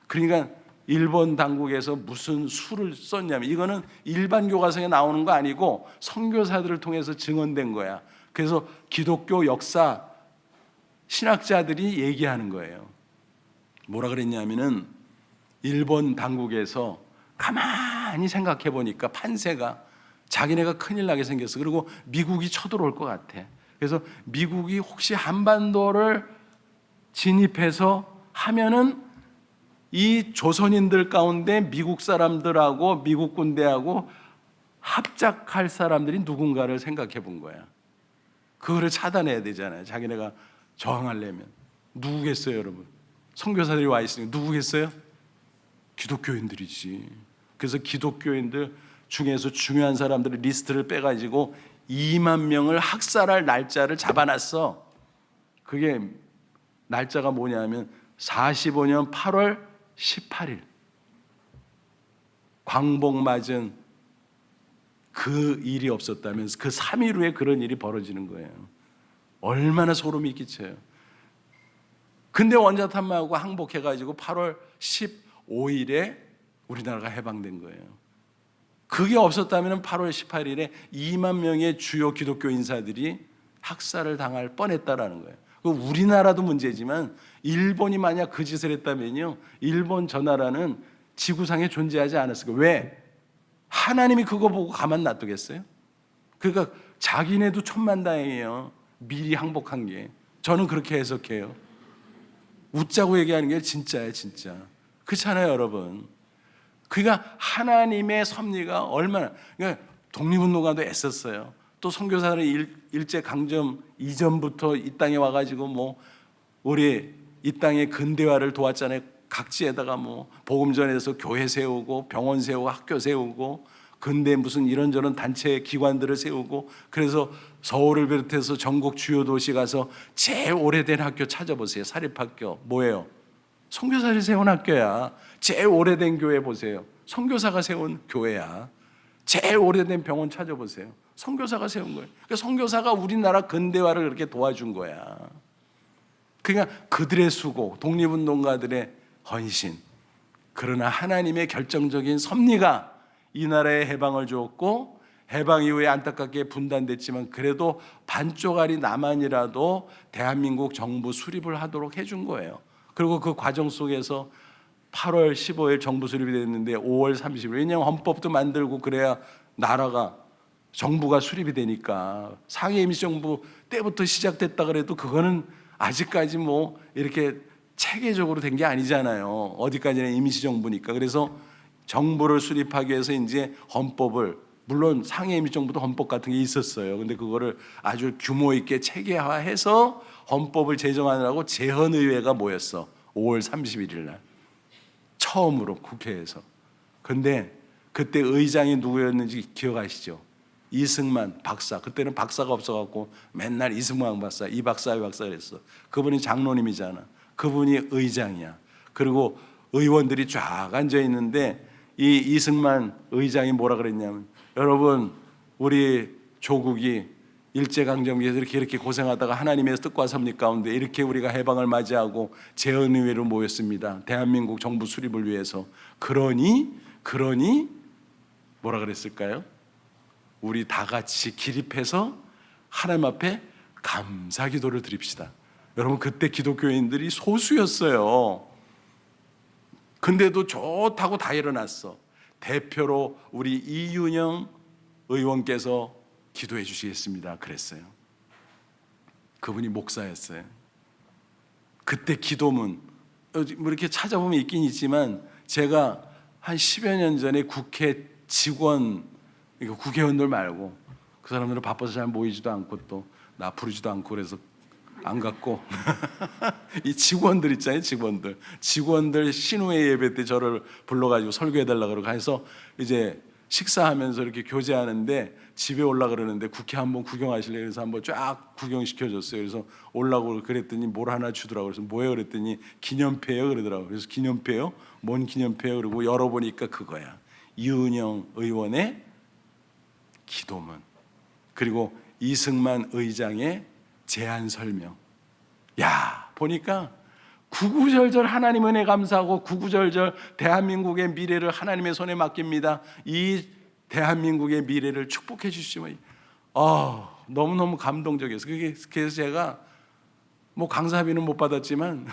Speaker 1: 그러니까 일본 당국에서 무슨 수를 썼냐면, 이거는 일반 교과서에 나오는 거 아니고 선교사들을 통해서 증언된 거야. 그래서 기독교 역사 신학자들이 얘기하는 거예요. 뭐라 그랬냐면은, 일본 당국에서 가만히 생각해 보니까 판세가 자기네가 큰일 나게 생겼어. 그리고 미국이 쳐들어올 것 같아. 그래서 미국이 혹시 한반도를 진입해서 하면은 이 조선인들 가운데 미국 사람들하고 미국 군대하고 합작할 사람들이 누군가를 생각해 본 거야. 그거를 차단해야 되잖아요. 자기네가 저항하려면. 누구겠어요, 여러분? 선교사들이 와 있으니까 누구겠어요? 기독교인들이지. 그래서 기독교인들 중에서 중요한 사람들의 리스트를 빼가지고 2만 명을 학살할 날짜를 잡아놨어. 그게 날짜가 뭐냐면 45년 8월 18일. 광복 맞은 그 일이 없었다면 그 3일 후에 그런 일이 벌어지는 거예요. 얼마나 소름이 끼쳐요. 근데 원자탄마하고 항복해가지고 8월 15일에 우리나라가 해방된 거예요. 그게 없었다면 8월 18일에 2만 명의 주요 기독교 인사들이 학살을 당할 뻔했다라는 거예요. 우리나라도 문제지만 일본이 만약 그 짓을 했다면요, 일본 저 나라는 지구상에 존재하지 않았을 거예요. 왜? 하나님이 그거 보고 가만 놔두겠어요? 그러니까 자기네도 천만다행이에요. 미리 항복한 게. 저는 그렇게 해석해요. 웃자고 얘기하는 게 진짜예요, 진짜. 그렇잖아요, 여러분. 그러니까 하나님의 섭리가 얼마나, 그러니까 독립운동가도 애썼어요. 또 선교사들은 일제 강점 이전부터 이 땅에 와가지고 뭐 우리 이 땅의 근대화를 도왔잖아요. 각지에다가 뭐 복음 전해서 교회 세우고 병원 세우고 학교 세우고 근대 무슨 이런저런 단체 기관들을 세우고, 그래서 서울을 비롯해서 전국 주요 도시 가서 제일 오래된 학교 찾아보세요. 사립학교 뭐예요? 선교사들이 세운 학교야. 제일 오래된 교회 보세요. 선교사가 세운 교회야. 제일 오래된 병원 찾아보세요. 선교사가 세운 거예요. 그러니까 선교사가 우리나라 근대화를 그렇게 도와준 거야. 그러니까 그들의 수고, 독립운동가들의 헌신, 그러나 하나님의 결정적인 섭리가 이 나라에 해방을 주었고, 해방 이후에 안타깝게 분단됐지만 그래도 반쪽알이 남한이라도 대한민국 정부 수립을 하도록 해준 거예요. 그리고 그 과정 속에서 8월 15일 정부 수립이 됐는데 5월 30일, 왜냐하면 헌법도 만들고 그래야 나라가 정부가 수립이 되니까. 상해 임시정부 때부터 시작됐다 그래도 그거는 아직까지 뭐 이렇게 체계적으로 된 게 아니잖아요. 어디까지나 임시정부니까. 그래서 정부를 수립하기 위해서 이제 헌법을, 물론 상해 임시정부도 헌법 같은 게 있었어요. 근데 그거를 아주 규모 있게 체계화해서 헌법을 제정하느라고 재헌의회가 모였어. 5월 31일 날 처음으로 국회에서. 근데 그때 의장이 누구였는지 기억하시죠? 이승만 박사. 그때는 박사가 없어갖고 맨날 이승만 박사, 이 박사, 이 박사 그랬어. 그분이 장로님이잖아. 그분이 의장이야. 그리고 의원들이 쫙 앉아 있는데 이 이승만 의장이 뭐라 그랬냐면, 여러분 우리 조국이 일제강점기에서 이렇게 고생하다가 하나님의 뜻과 섭리 가운데 이렇게 우리가 해방을 맞이하고 재헌의회로 모였습니다. 대한민국 정부 수립을 위해서. 그러니 뭐라 그랬을까요? 우리 다 같이 기립해서 하나님 앞에 감사 기도를 드립시다. 여러분 그때 기독교인들이 소수였어요. 근데도 좋다고 다 일어났어. 대표로 우리 이윤영 의원께서 기도해 주시겠습니다 그랬어요. 그분이 목사였어요. 그때 기도문 뭐 이렇게 찾아보면 있긴 있지만, 제가 한 10여 년 전에 국회 직원, 국회의원들 말고 그 사람들은 바빠서 잘 모이지도 않고 또 나 부르지도 않고 그래서 안 갔고 이 직원들 있잖아요. 직원들 신우회 예배 때 저를 불러가지고 설교해달라고 그러고 해서 이제 식사하면서 이렇게 교제하는데 집에 올라 그러는데 국회 한번 구경하실래요? 그래서 한번 쫙 구경시켜줬어요. 그래서 올라고 그랬더니 뭘 하나 주더라고요. 그래서 뭐예요? 그랬더니 기념패요 그러더라고요. 그래서 기념패요? 뭔 기념패요? 그리고 열어보니까 그거야. 이은영 의원의 기도문, 그리고 이승만 의장의 제안 설명. 야, 보니까 구구절절 하나님 은혜 감사하고 구구절절 대한민국의 미래를 하나님의 손에 맡깁니다. 이 대한민국의 미래를 축복해 주시면 너무너무 감동적이었어요. 그래서 제가 뭐 강사비는 못 받았지만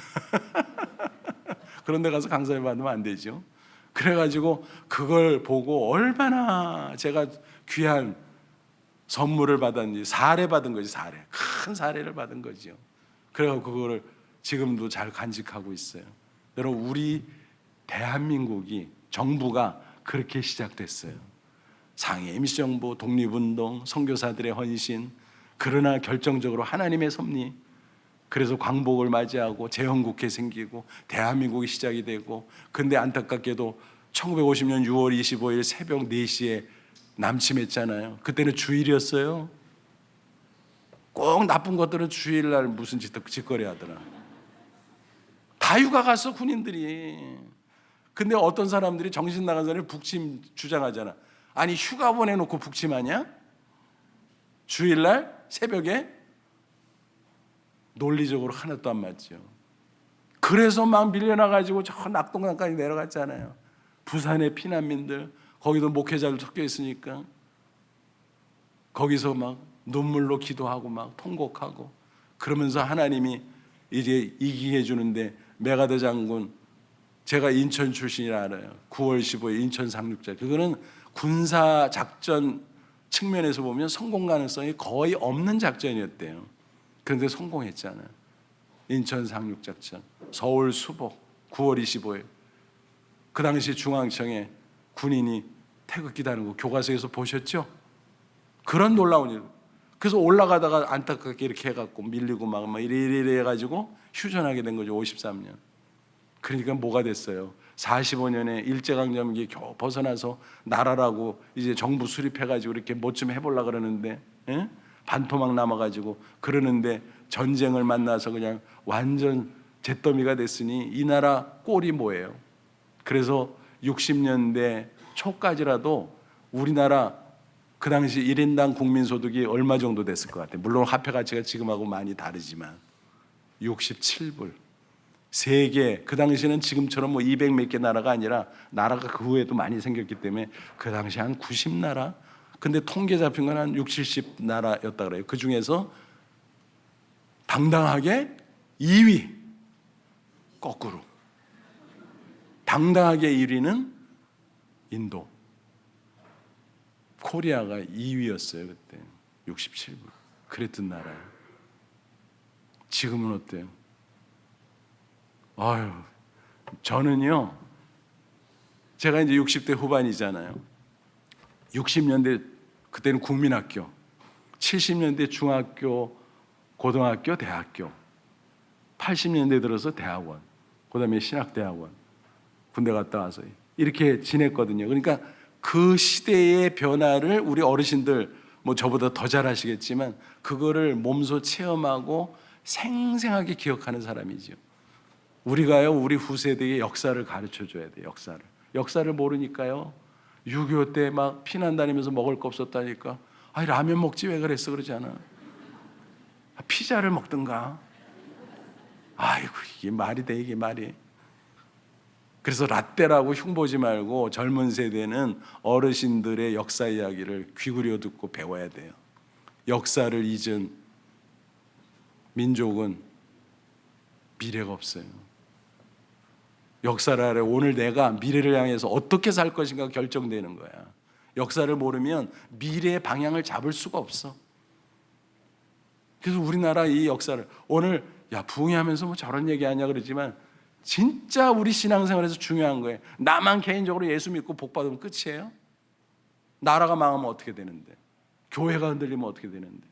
Speaker 1: 그런 데 가서 강사비 받으면 안 되죠. 그래가지고 그걸 보고 얼마나 제가 귀한 선물을 받았는지, 사례 받은 거지. 사례, 큰 사례를 받은 거죠. 그래서 그거를 지금도 잘 간직하고 있어요. 여러분, 우리 대한민국이 정부가 그렇게 시작됐어요. 상해 임시정부, 독립운동, 선교사들의 헌신, 그러나 결정적으로 하나님의 섭리. 그래서 광복을 맞이하고 재헌국회 생기고 대한민국이 시작이 되고, 근데 안타깝게도 1950년 6월 25일 새벽 4시에 남침했잖아요. 그때는 주일이었어요. 꼭 나쁜 것들은 주일날 무슨 짓거리 하더라. 다 휴가 갔어, 군인들이. 근데 어떤 사람들이 정신 나간 사람이 북침 주장하잖아. 아니, 휴가 보내놓고 북침하냐? 주일날 새벽에? 논리적으로 하나도 안 맞죠. 그래서 막 밀려나가지고 저 낙동강까지 내려갔잖아요. 부산의 피난민들, 거기도 목회자들 섞여 있으니까 거기서 막 눈물로 기도하고 막 통곡하고, 그러면서 하나님이 이제 이기게 해주는데, 메가더 장군, 제가 인천 출신이라 알아요. 9월 15일 인천 상륙작, 그거는 군사 작전 측면에서 보면 성공 가능성이 거의 없는 작전이었대요. 그런데 성공했잖아요. 인천 상륙작전, 서울 수복, 9월 25일. 그 당시 중앙청에 군인이 태극기 다는 거 교과서에서 보셨죠? 그런 놀라운 일. 그래서 올라가다가 안타깝게 이렇게 해갖고 밀리고 막 이래 해가지고 휴전하게 된 거죠. 53년. 그러니까 뭐가 됐어요? 45년에 일제강점기 겨우 벗어나서 나라라고 이제 정부 수립해가지고 이렇게 뭐 좀 해보려고 그러는데, 반토막 남아가지고 그러는데, 전쟁을 만나서 그냥 완전 잿더미가 됐으니 이 나라 꼴이 뭐예요? 그래서 60년대 초까지라도 우리나라 그 당시 1인당 국민소득이 얼마 정도 됐을 것 같아요. 물론 화폐 가치가 지금하고 많이 다르지만 67불. 세계, 그 당시에는 지금처럼 뭐 200 몇 개 나라가 아니라 나라가 그 후에도 많이 생겼기 때문에 그 당시 한 90나라. 근데 통계 잡힌 건 한 60, 70나라였다 그래요. 그 중에서 당당하게 2위, 거꾸로 당당하게 1위는 인도, 코리아가 2위였어요. 그때 67불. 그랬던 나라예요. 지금은 어때요? 저는요, 제가 이제 60대 후반이잖아요. 60년대 그때는 국민학교, 70년대 중학교, 고등학교, 대학교, 80년대 들어서 대학원, 그다음에 신학대학원, 군대 갔다 와서 이렇게 지냈거든요. 그러니까 그 시대의 변화를 우리 어르신들 뭐 저보다 더 잘 아시겠지만 그거를 몸소 체험하고 생생하게 기억하는 사람이죠. 우리가요, 우리 후세대에 역사를 가르쳐 줘야 돼요. 역사를 모르니까요, 6.25 때 막 피난 다니면서 먹을 거 없었다니까, 아니 라면 먹지 왜 그랬어 그러잖아. 피자를 먹든가. 아이고, 이게 말이 돼, 이게 말이. 그래서 라떼라고 흉보지 말고 젊은 세대는 어르신들의 역사 이야기를 귀 기울여 듣고 배워야 돼요. 역사를 잊은 민족은 미래가 없어요. 역사를 알아. 오늘 내가 미래를 향해서 어떻게 살 것인가 결정되는 거야. 역사를 모르면 미래의 방향을 잡을 수가 없어. 그래서 우리나라 이 역사를 오늘 부흥회하면서 뭐 저런 얘기하냐 그러지만 진짜 우리 신앙생활에서 중요한 거예요. 나만 개인적으로 예수 믿고 복 받으면 끝이에요? 나라가 망하면 어떻게 되는데? 교회가 흔들리면 어떻게 되는데?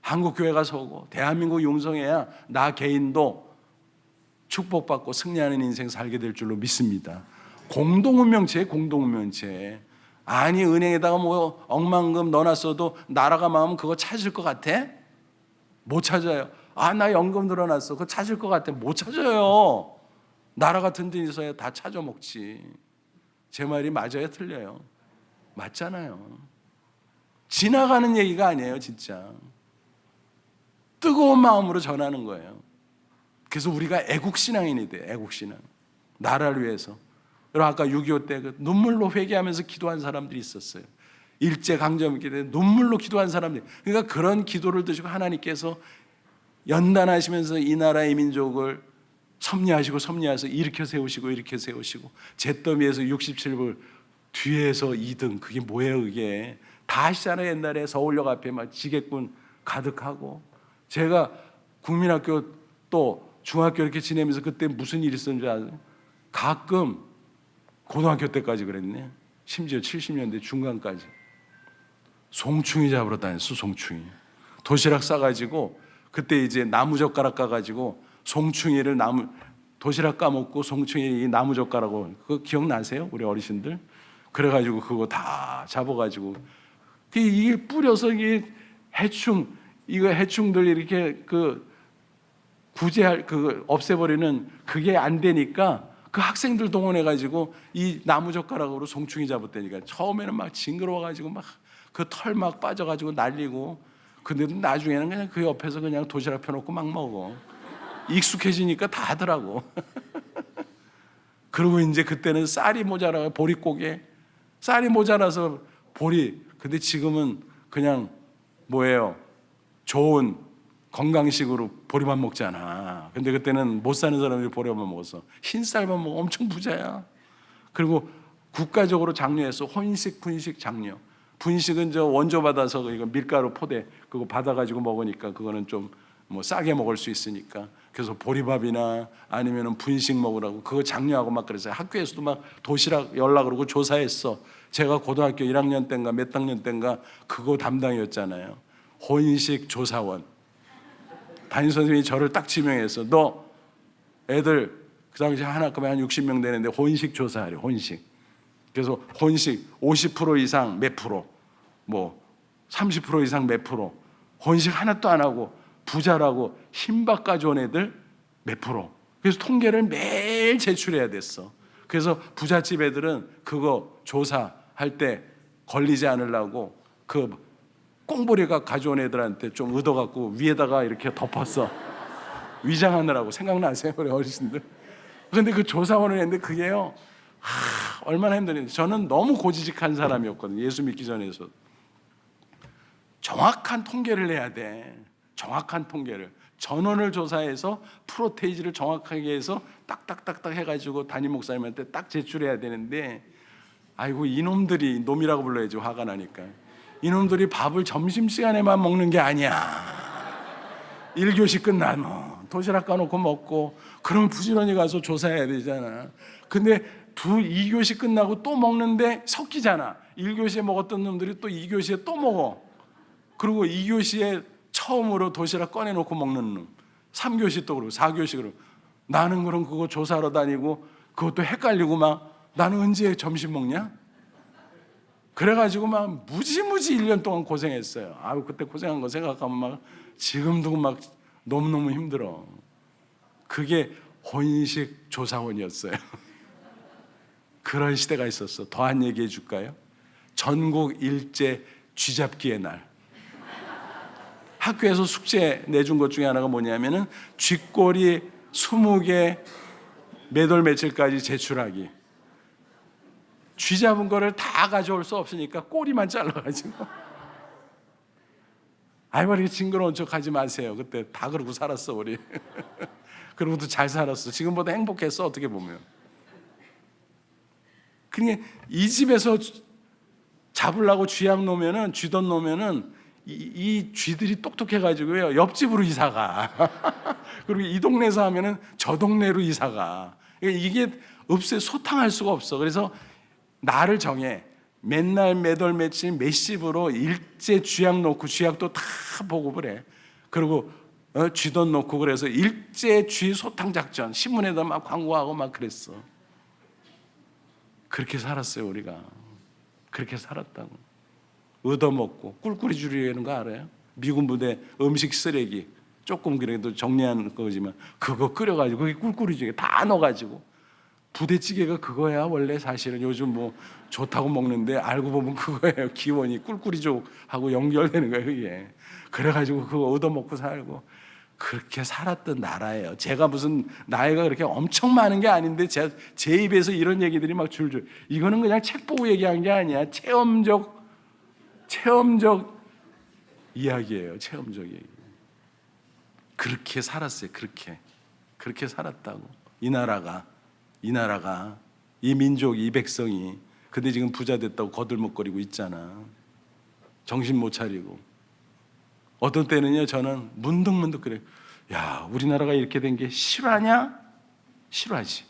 Speaker 1: 한국 교회가 서고 대한민국 융성해야 나 개인도 축복받고 승리하는 인생 살게 될 줄로 믿습니다. 공동운명체에 아니 은행에다가 뭐 억만금 넣어놨어도 나라가 마음 그거 찾을 것 같아? 못 찾아요. 아, 나 연금 늘어났어. 그거 찾을 것 같아? 못 찾아요. 나라가 든든히 있어야 다 찾아 먹지. 제 말이 맞아요, 틀려요? 맞잖아요. 지나가는 얘기가 아니에요, 진짜. 뜨거운 마음으로 전하는 거예요. 그래서 우리가 애국신앙인이 돼, 애국신앙. 나라를 위해서. 여러분, 아까 6.25 때 그 눈물로 회개하면서 기도한 사람들이 있었어요. 일제강점기 때 눈물로 기도한 사람들. 그러니까 그런 기도를 드시고 하나님께서 연단하시면서 이 나라의 민족을 섭리하셔서 일으켜 세우시고 잿더미에서 67불 뒤에서 2등. 그게 뭐예요, 그게? 다 아시잖아요. 옛날에 서울역 앞에 막 지게꾼 가득하고. 제가 국민학교 또 중학교 이렇게 지내면서 그때 무슨 일이 있었는 줄 아세요? 가끔 고등학교 때까지 그랬네. 심지어 70년대 중간까지 송충이 잡으러 다녔어. 송충이. 도시락 싸가지고 그때 이제 나무젓가락 까가지고 송충이를 도시락 까먹고 송충이 나무젓가락으로, 그거 기억나세요? 우리 어르신들? 그래가지고 그거 다 잡아가지고 이게 뿌려서 이게 해충들 이렇게 구제할, 없애버리는 그게 안 되니까 그 학생들 동원해가지고 이 나무젓가락으로 송충이 잡았다니까. 처음에는 막 징그러워가지고 막 그 털 막 빠져가지고 날리고, 근데도 나중에는 그냥 그 옆에서 그냥 도시락 펴놓고 막 먹어. 익숙해지니까 다 하더라고. 그리고 이제 그때는 쌀이 모자라, 보릿고개. 쌀이 모자라서 근데 지금은 그냥 뭐예요? 좋은 건강식으로 보리밥 먹잖아. 근데 그때는 못 사는 사람들이 보리밥만 먹었어. 흰쌀만 먹어. 엄청 부자야. 그리고 국가적으로 장려했어. 혼식, 분식 장려. 분식은 저 원조 받아서 이거 밀가루 포대 그거 받아가지고 먹으니까 그거는 좀 뭐 싸게 먹을 수 있으니까. 그래서 보리밥이나 아니면은 분식 먹으라고 그거 장려하고 막 그랬어요. 학교에서도 막 도시락 연락 그러고 조사했어. 제가 고등학교 1학년 때인가 몇 학년 때인가 그거 담당이었잖아요. 혼식 조사원. 담임 선생님이 저를 딱 지명했어. 너 애들 그 당시 한 학급에 한 60명 되는데 혼식 조사하래. 혼식. 그래서 혼식 50% 이상 몇 프로, 뭐 30% 이상 몇 프로, 혼식 하나도 안 하고 부자라고 힘박 가져온 애들 몇 프로. 그래서 통계를 매일 제출해야 됐어. 그래서 부잣집 애들은 그거 조사할 때 걸리지 않으려고 그 꽁보리가 가져온 애들한테 좀 얻어갖고 위에다가 이렇게 덮었어. 위장하느라고. 생각나세요, 우리 어르신들? 그런데 그 조사원을 했는데 그게요, 얼마나 힘드는지. 저는 너무 고지식한 사람이었거든요. 예수 믿기 전에서. 정확한 통계를 내야 돼. 정확한 통계를. 전원을 조사해서 프로테이지를 정확하게 해서 딱딱딱딱 해가지고 담임 목사님한테 딱 제출해야 되는데, 아이고 이놈들이, 놈이라고 불러야지 화가 나니까, 이놈들이 밥을 점심시간에만 먹는 게 아니야. 1교시 끝나면 도시락 까놓고 먹고, 그러면 부지런히 가서 조사해야 되잖아. 근데 2교시 끝나고 또 먹는데 섞이잖아. 1교시에 먹었던 놈들이 또 2교시에 또 먹어. 그리고 2교시에 처음으로 도시락 꺼내놓고 먹는 놈, 3교시 또 그러고 4교시 그러고. 나는 그럼 그거 조사하러 다니고 그것도 헷갈리고 막, 나는 언제 점심 먹냐? 그래가지고 막 무지무지 1년 동안 고생했어요. 아유, 그때 고생한 거 생각하면 막 지금도 막 너무너무 힘들어. 그게 혼식 조사원이었어요. 그런 시대가 있었어. 더한 얘기해 줄까요? 전국 일제 쥐잡기의 날. 학교에서 숙제 내준 것 중에 하나가 뭐냐면은 쥐꼬리 20개 몇 월 며칠까지 제출하기. 쥐 잡은 거를 다 가져올 수 없으니까 꼬리만 잘라가지고. 아이고, 이렇게 징그러운 척 하지 마세요. 그때 다 그러고 살았어, 우리. 그러고도 잘 살았어. 지금보다 행복했어, 어떻게 보면. 그러니까 이 집에서 잡으려고 쥐약 놓으면은, 쥐돈 놓으면은 이 쥐들이 똑똑해가지고요, 옆집으로 이사가. 그리고 이 동네에서 하면은 저 동네로 이사가. 이게 소탕할 수가 없어. 그래서 날을 정해. 맨날 몇 월 며칠 몇 시부로 일제 쥐약 놓고, 쥐약도 다 보고를 해. 그리고 쥐돈 놓고, 그래서 일제 쥐 소탕 작전 신문에다 막 광고하고 막 그랬어. 그렇게 살았어요, 우리가. 그렇게 살았다고. 얻어먹고 꿀꿀이 줄이는 거 알아요? 미군 부대 음식 쓰레기 조금 그래도 정리하는 거지만 그거 끓여가지고 그게 꿀꿀이 중에 다 넣어가지고 부대찌개가 그거야. 원래 사실은 요즘 뭐 좋다고 먹는데 알고 보면 그거예요. 기원이 꿀꿀이족하고 연결되는 거예요. 그게. 그래가지고 그거 얻어먹고 살고 그렇게 살았던 나라예요. 제가 무슨 나이가 그렇게 엄청 많은 게 아닌데 제 입에서 이런 얘기들이 막 줄줄. 이거는 그냥 책 보고 얘기한 게 아니야. 체험적 이야기예요. 체험적 얘기. 그렇게 살았어요. 그렇게 살았다고. 이 나라가 이 민족이 이 백성이. 근데 지금 부자 됐다고 거들먹거리고 있잖아. 정신 못 차리고. 어떤 때는요 저는 문득문득 그래요. 야, 우리나라가 이렇게 된 게 실화냐? 실화지.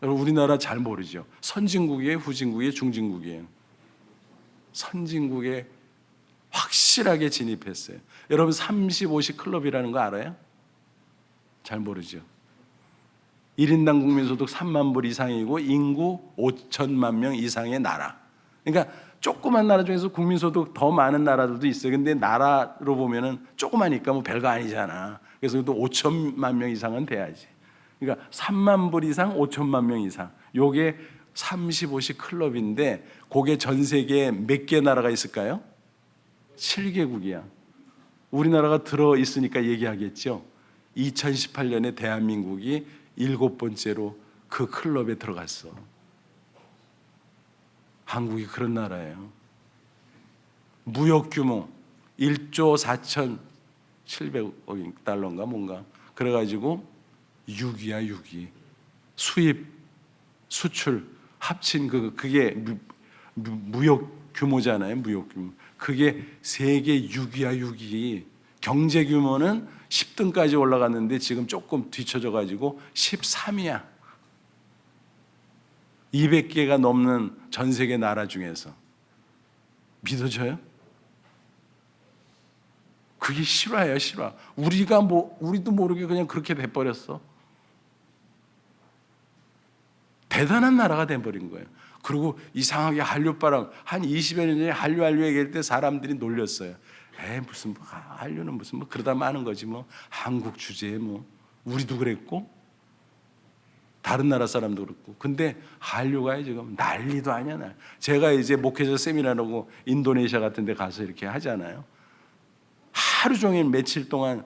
Speaker 1: 여러분 우리나라 잘 모르죠. 선진국이에요, 후진국이에요, 중진국이에요. 선진국에 확실하게 진입했어요. 여러분 30, 50 클럽이라는 거 알아요? 잘 모르죠. 1인당 국민소득 3만 불 이상이고 인구 5천만 명 이상의 나라. 그러니까 조그만 나라 중에서 국민소득 더 많은 나라들도 있어요. 근데 나라로 보면은 조그마니까 뭐 별거 아니잖아. 그래서 또 5천만 명 이상은 돼야지. 그러니까 3만 불 이상 5천만 명 이상. 요게 30, 50 클럽인데 그게 전 세계에 몇 개 나라가 있을까요? 7개국이야. 우리나라가 들어 있으니까 얘기하겠죠. 2018년에 대한민국이 7번째로 그 클럽에 들어갔어. 한국이 그런 나라예요. 무역 규모 1조 4,700억 달러인가 뭔가. 그래가지고 6위야 6위. 수입, 수출 합친 그게 무역 규모잖아요. 무역 규모. 그게 세계 6위야 6위. 경제 규모는 10등까지 올라갔는데 지금 조금 뒤쳐져 가지고 13위야. 200개가 넘는 전 세계 나라 중에서. 믿어져요? 그게 실화예요, 실화. 우리도 모르게 그냥 그렇게 돼버렸어. 대단한 나라가 돼버린 거예요. 그리고 이상하게 한류바람, 한 20여 년 전에 한류 얘기할 때 사람들이 놀렸어요. 무슨 한류는 무슨 그러다 마는 거지 뭐. 한국 주제에 뭐 우리도 그랬고 다른 나라 사람도 그렇고. 근데 한류가 지금 난리도 아니야. 제가 이제 목회자 세미나라고 인도네시아 같은 데 가서 이렇게 하잖아요. 하루 종일 며칠 동안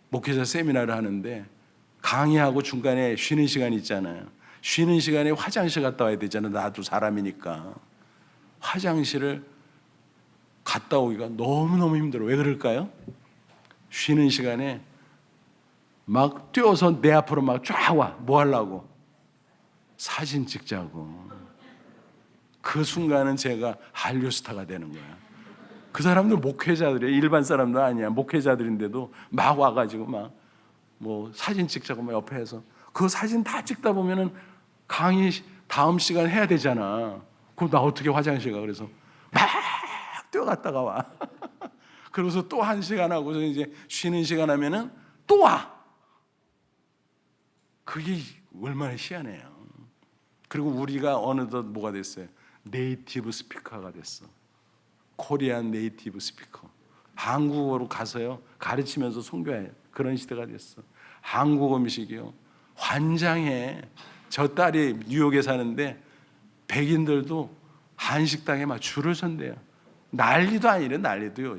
Speaker 1: 목회자 세미나를 하는데 강의하고 중간에 쉬는 시간이 있잖아요. 쉬는 시간에 화장실 갔다 와야 되잖아요. 나도 사람이니까. 화장실을 갔다 오기가 너무너무 힘들어. 왜 그럴까요? 쉬는 시간에 막 뛰어서 내 앞으로 막 쫙 와. 뭐 하려고? 사진 찍자고. 그 순간은 제가 한류 스타가 되는 거야. 그 사람들 목회자들이에요. 일반 사람도 아니야. 목회자들인데도 막 와가지고 막 뭐 사진 찍자고 막 옆에 해서 그 사진 다 찍다 보면은 강의 다음 시간 해야 되잖아. 그럼 나 어떻게 화장실 가? 그래서 막 뛰어갔다가 와. 그러고서 또 1시간 하고서 이제 쉬는 시간 하면은 또 와. 그게 얼마나 희한해요. 그리고 우리가 어느덧 뭐가 됐어요? 네이티브 스피커가 됐어. 코리안 네이티브 스피커. 한국어로 가서요 가르치면서 선교해요. 그런 시대가 됐어. 한국 음식이요 환장해. 저 딸이 뉴욕에 사는데 백인들도 한식당에 막 줄을 선대요. 난리도 아니래. 난리도요.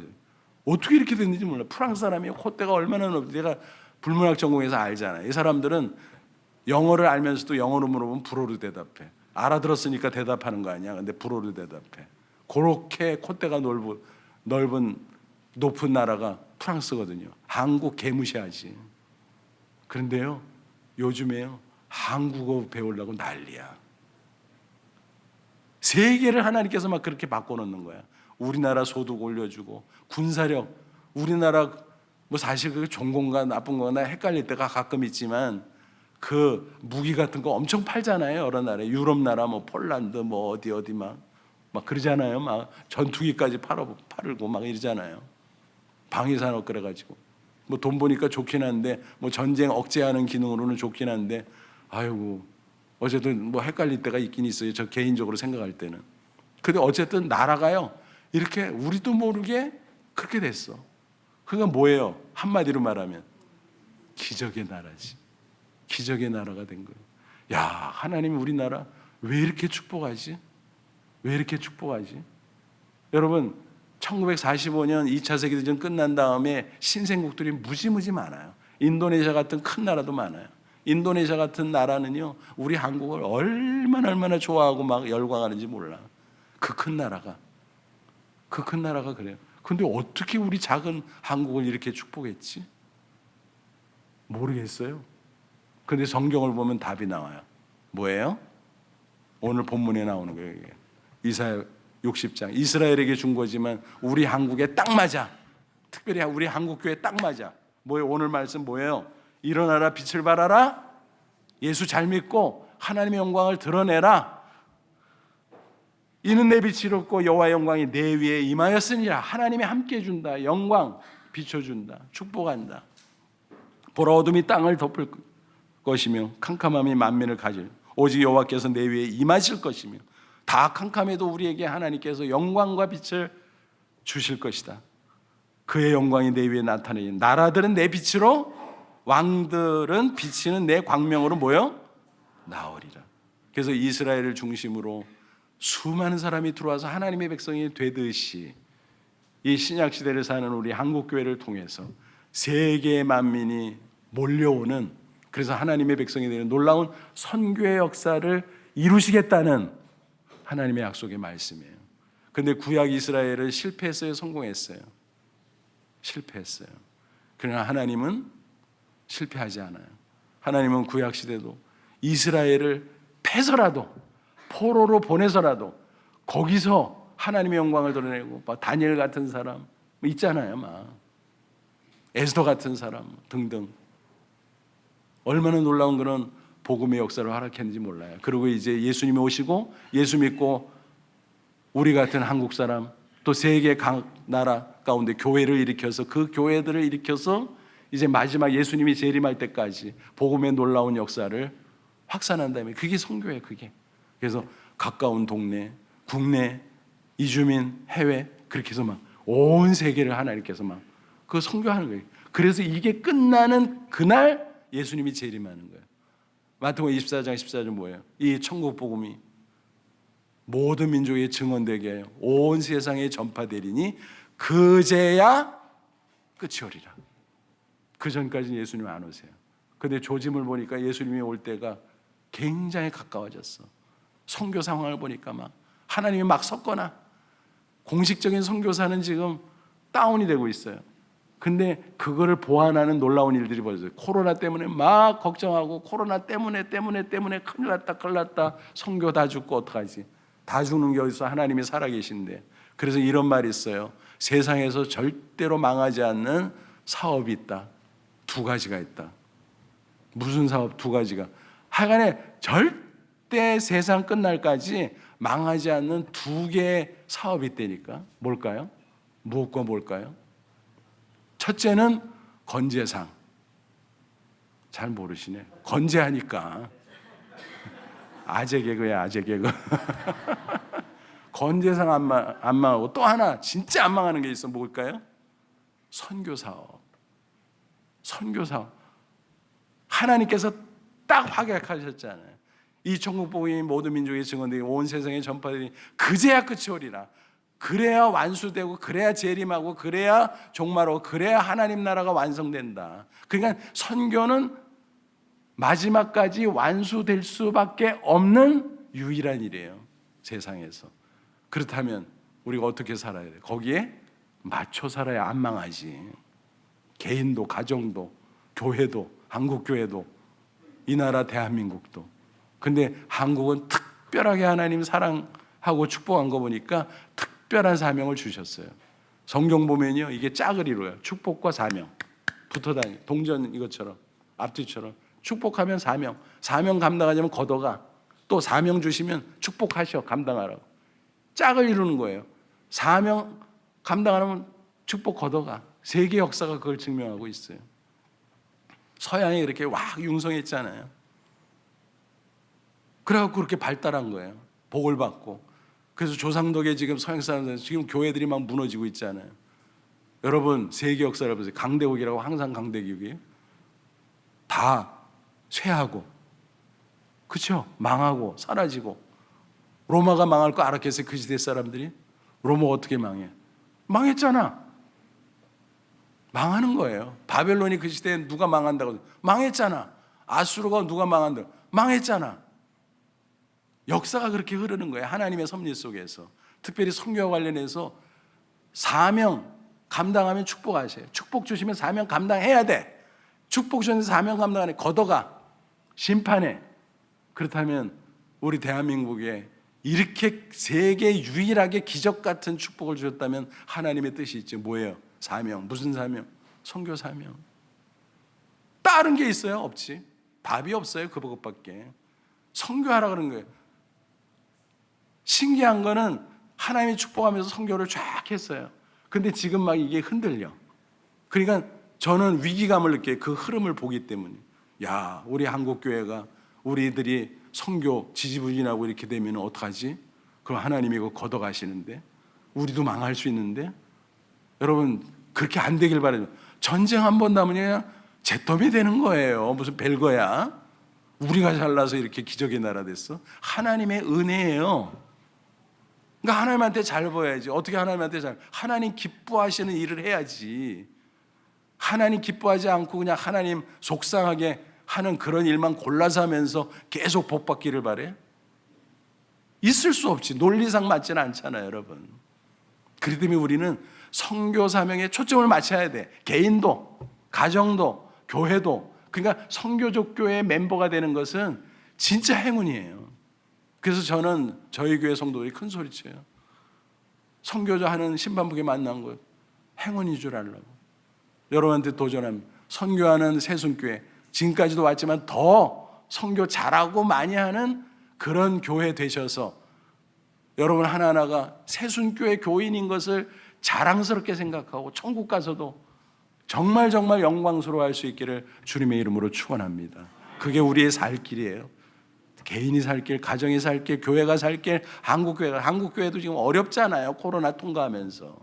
Speaker 1: 어떻게 이렇게 됐는지 몰라. 프랑스 사람이 콧대가 얼마나 높지. 내가 불문학 전공에서 알잖아. 이 사람들은 영어를 알면서도 영어로 물어보면 불어로 대답해. 알아들었으니까 대답하는 거 아니야. 근데 불어로 대답해. 그렇게 콧대가 넓은 높은 나라가 프랑스거든요. 한국 개무시하지. 그런데요 요즘에요 한국어 배우려고 난리야. 세계를 하나님께서 막 그렇게 바꿔놓는 거야. 우리나라 소득 올려주고 군사력. 우리나라 뭐 사실 그게 좋은 건가 나쁜 건가 헷갈릴 때가 가끔 있지만 그 무기 같은 거 엄청 팔잖아요. 여러 나라 유럽 나라 뭐 폴란드 뭐 어디 막 그러잖아요. 막 전투기까지 팔고 막 이러잖아요. 방위산업 그래가지고 뭐 돈 보니까 좋긴 한데 뭐 전쟁 억제하는 기능으로는 좋긴 한데 아이고 어쨌든 뭐 헷갈릴 때가 있긴 있어요. 저 개인적으로 생각할 때는. 근데 어쨌든 나라가요, 이렇게 우리도 모르게 그렇게 됐어. 그건 뭐예요? 한마디로 말하면 기적의 나라지. 기적의 나라가 된 거예요. 야, 하나님이 우리나라 왜 이렇게 축복하지? 왜 이렇게 축복하지? 여러분, 1945년 2차 세계대전 끝난 다음에 신생국들이 무지무지 많아요. 인도네시아 같은 큰 나라도 많아요. 인도네시아 같은 나라는요, 우리 한국을 얼마나 좋아하고 막 열광하는지 몰라. 그 큰 나라가 그래요. 근데 어떻게 우리 작은 한국을 이렇게 축복했지? 모르겠어요. 근데 성경을 보면 답이 나와요. 뭐예요? 오늘 본문에 나오는 거예요. 이게. 이사야 60장. 이스라엘에게 준 거지만 우리 한국에 딱 맞아. 특별히 우리 한국교회에 딱 맞아. 뭐예요? 오늘 말씀 뭐예요? 일어나라, 빛을 발하라. 예수 잘 믿고 하나님의 영광을 드러내라. 이는 내 빛이 이롭고 여호와의 영광이 내 위에 임하였으니라. 하나님이 함께 해준다. 영광 비춰준다. 축복한다. 보라, 어둠이 땅을 덮을 것이며 캄캄함이 만민을 가질. 오직 여호와께서 내 위에 임하실 것이며, 다 캄캄해도 우리에게 하나님께서 영광과 빛을 주실 것이다. 그의 영광이 내 위에 나타내니 나라들은 내 빛으로, 왕들은 비치는 내 광명으로 모여 나오리라. 그래서 이스라엘을 중심으로 수많은 사람이 들어와서 하나님의 백성이 되듯이 이 신약 시대를 사는 우리 한국 교회를 통해서 세계의 만민이 몰려오는, 그래서 하나님의 백성이 되는 놀라운 선교의 역사를 이루시겠다는 하나님의 약속의 말씀이에요. 그런데 구약 이스라엘은 실패했어요, 성공했어요? 실패했어요. 그러나 하나님은 실패하지 않아요. 하나님은 구약 시대도 이스라엘을 패서라도, 포로로 보내서라도 거기서 하나님의 영광을 드러내고, 다니엘 같은 사람 있잖아요, 막 에스더 같은 사람 등등, 얼마나 놀라운 그런 복음의 역사를 허락했는지 몰라요. 그리고 이제 예수님이 오시고 예수 믿고 우리 같은 한국 사람, 또 세계 각 나라 가운데 교회를 일으켜서, 그 교회들을 일으켜서 이제 마지막 예수님이 재림할 때까지 복음의 놀라운 역사를 확산한다면 그게 선교예요. 그게. 그래서 가까운 동네, 국내, 이주민, 해외, 그렇게 해서 막 온 세계를 하나님께서 막 그 선교하는 거예요. 그래서 이게 끝나는 그날 예수님이 재림하는 거예요. 마태복음 24장 14절 뭐예요? 이 천국 복음이 모든 민족의 증언되게 온 세상에 전파되리니 그제야 끝이 오리라. 그 전까지는 예수님 안 오세요. 근데 조짐을 보니까 예수님이 올 때가 굉장히 가까워졌어. 선교 상황을 보니까 막 하나님이 막 섰거나, 공식적인 선교사는 지금 다운이 되고 있어요. 근데 그거를 보완하는 놀라운 일들이 벌어져요. 코로나 때문에 막 걱정하고, 코로나 때문에 큰일 났다, 선교 다 죽고 어떡하지? 다 죽는 게 어디서 하나님이 살아계신데. 그래서 이런 말이 있어요. 세상에서 절대로 망하지 않는 사업이 있다. 두 가지가 있다. 무슨 사업? 두 가지가. 하여간에 절대 세상 끝날까지 망하지 않는 두 개의 사업이 있다니까. 뭘까요? 무엇과 뭘까요? 첫째는 건재상. 잘 모르시네. 건재하니까. 아재 개그야, 아재 개그. 건재상 안 망하고, 또 하나 진짜 안 망하는 게 있어. 뭘까요? 선교사업. 선교사업. 하나님께서 딱 확약하셨잖아요. 이 천국 복음이 모든 민족의 증언되고 온 세상에 전파되니 그제야 끝이 오리라. 그래야 완수되고, 그래야 재림하고, 그래야 종말하고, 그래야 하나님 나라가 완성된다. 그러니까 선교는 마지막까지 완수될 수밖에 없는 유일한 일이에요, 세상에서. 그렇다면 우리가 어떻게 살아야 돼요? 거기에 맞춰 살아야 안 망하지. 개인도, 가정도, 교회도, 한국교회도, 이 나라 대한민국도. 근데 한국은 특별하게 하나님 사랑하고 축복한 거 보니까 특별한 사명을 주셨어요. 성경 보면요, 이게 짝을 이루어요. 축복과 사명 붙어 다니, 동전 이것처럼, 앞뒤처럼. 축복하면 사명, 사명 감당하자면 걷어가, 또 사명 주시면 축복하셔, 감당하라고. 짝을 이루는 거예요. 사명 감당하면 축복 걷어가. 세계 역사가 그걸 증명하고 있어요. 서양이 그렇게 막 융성했잖아요. 그래갖고 그렇게 발달한 거예요. 복을 받고. 그래서 조상덕에 지금 서양 사람들 지금 교회들이 막 무너지고 있잖아요. 여러분 세계 역사를 보세요. 강대국이라고 항상 강대국이에요. 다 쇠하고, 그렇죠? 망하고 사라지고. 로마가 망할 거 알았겠어요? 그 시대 사람들이. 로마가 어떻게 망해? 망했잖아. 망하는 거예요. 바벨론이 그 시대에 누가 망한다고? 망했잖아. 아수르가 누가 망한다고? 망했잖아. 역사가 그렇게 흐르는 거예요. 하나님의 섭리 속에서. 특별히 선교와 관련해서 사명 감당하면 축복하세요. 축복 주시면 사명 감당해야 돼. 축복 주시면 사명 감당 안 해. 걷어가. 심판해. 그렇다면 우리 대한민국에 이렇게 세계 유일하게 기적 같은 축복을 주셨다면 하나님의 뜻이 있죠. 뭐예요? 사명. 무슨 사명? 선교 사명. 다른 게 있어요? 없지. 답이 없어요. 그것밖에. 선교하라 그런 거예요. 신기한 거는 하나님이 축복하면서 선교를 쫙 했어요. 근데 지금 막 이게 흔들려. 그러니까 저는 위기감을 느껴요. 그 흐름을 보기 때문에. 야, 우리 한국교회가 우리들이 선교 지지부진하고 이렇게 되면 어떡하지? 그럼 하나님이 이거 걷어가시는데 우리도 망할 수 있는데. 여러분 그렇게 안 되길 바라죠. 전쟁 한 번 나면 잿더미 되는 거예요. 무슨 별거야. 우리가 잘나서 이렇게 기적의 나라 됐어? 하나님의 은혜예요. 그러니까 하나님한테 잘 보여야지. 어떻게 하나님한테 잘? 하나님 기뻐하시는 일을 해야지. 하나님 기뻐하지 않고 그냥 하나님 속상하게 하는 그런 일만 골라서 하면서 계속 복 받기를 바래? 있을 수 없지. 논리상 맞지는 않잖아요, 여러분. 그렇기 때문에 우리는 선교 사명에 초점을 맞춰야 돼. 개인도, 가정도, 교회도. 그러니까 선교적 교회의 멤버가 되는 것은 진짜 행운이에요. 그래서 저는 저희 교회 성도들이 큰 소리쳐요. 선교자 하는 신반부에 만난 거 행운인 줄 알라고. 여러분한테 도전합니다. 선교하는 새순교회, 지금까지도 왔지만 더 선교 잘하고 많이 하는 그런 교회 되셔서 여러분 하나하나가 새순교회 교인인 것을 자랑스럽게 생각하고 천국 가서도 정말 영광스러워할 수 있기를 주님의 이름으로 축원합니다. 그게 우리의 살 길이에요. 개인이 살 길, 가정이 살 길, 교회가 살 길, 한국교회도 지금 어렵잖아요. 코로나 통과하면서.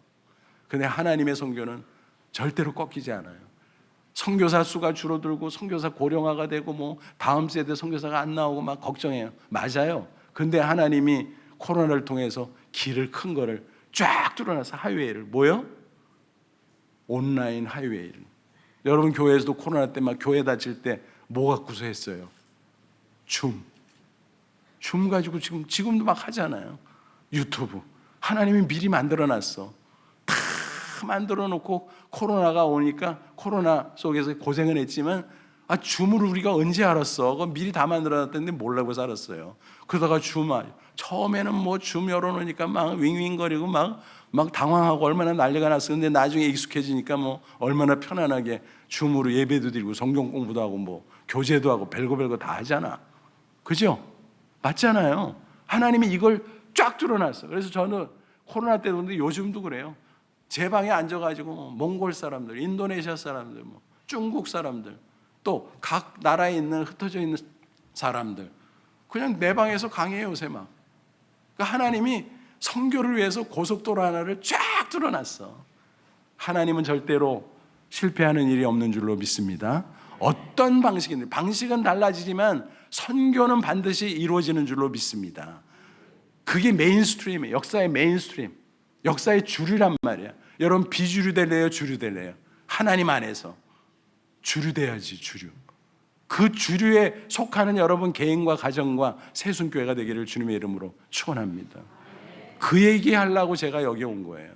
Speaker 1: 근데 하나님의 선교는 절대로 꺾이지 않아요. 선교사 수가 줄어들고 선교사 고령화가 되고 뭐 다음 세대 선교사가 안 나오고 막 걱정해요. 맞아요. 근데 하나님이 코로나를 통해서 길을 큰 거를 쫙 뚫어놔서 하이웨이를 뭐요? 온라인 하이웨이를. 여러분 교회에서도 코로나 때 막 교회 다칠 때 뭐 갖고서 했어요? 줌 가지고 지금도 막 하잖아요. 유튜브. 하나님이 미리 만들어놨어. 다 만들어놓고 코로나가 오니까 코로나 속에서 고생은 했지만 줌을 우리가 언제 알았어? 그거 미리 다 만들어놨던데 몰라고 살았어요. 그러다가 처음에는 뭐 줌 열어놓으니까 막 윙윙거리고 막 당황하고 얼마나 난리가 났었는데 나중에 익숙해지니까 뭐 얼마나 편안하게 줌으로 예배도 드리고 성경 공부도 하고 뭐 교제도 하고 별거 다 하잖아. 그죠? 맞잖아요. 하나님이 이걸 쫙 뚫어놨어. 그래서 저는 코로나 때도 근데 요즘도 그래요. 제 방에 앉아가지고 몽골 사람들, 인도네시아 사람들, 뭐 중국 사람들, 또 각 나라에 있는 흩어져 있는 사람들, 그냥 내 방에서 강의해요 요새 막. 그러니까 하나님이 선교를 위해서 고속도로 하나를 쫙 뚫어놨어. 하나님은 절대로 실패하는 일이 없는 줄로 믿습니다. 어떤 방식은 달라지지만 선교는 반드시 이루어지는 줄로 믿습니다. 그게 메인스트림이에요. 역사의 메인스트림, 역사의 주류란 말이야. 여러분 비주류 될래요? 주류 될래요? 하나님 안에서 주류 돼야지. 주류. 그 주류에 속하는 여러분 개인과 가정과 새순교회가 되기를 주님의 이름으로 축원합니다. 그 얘기하려고 제가 여기 온 거예요.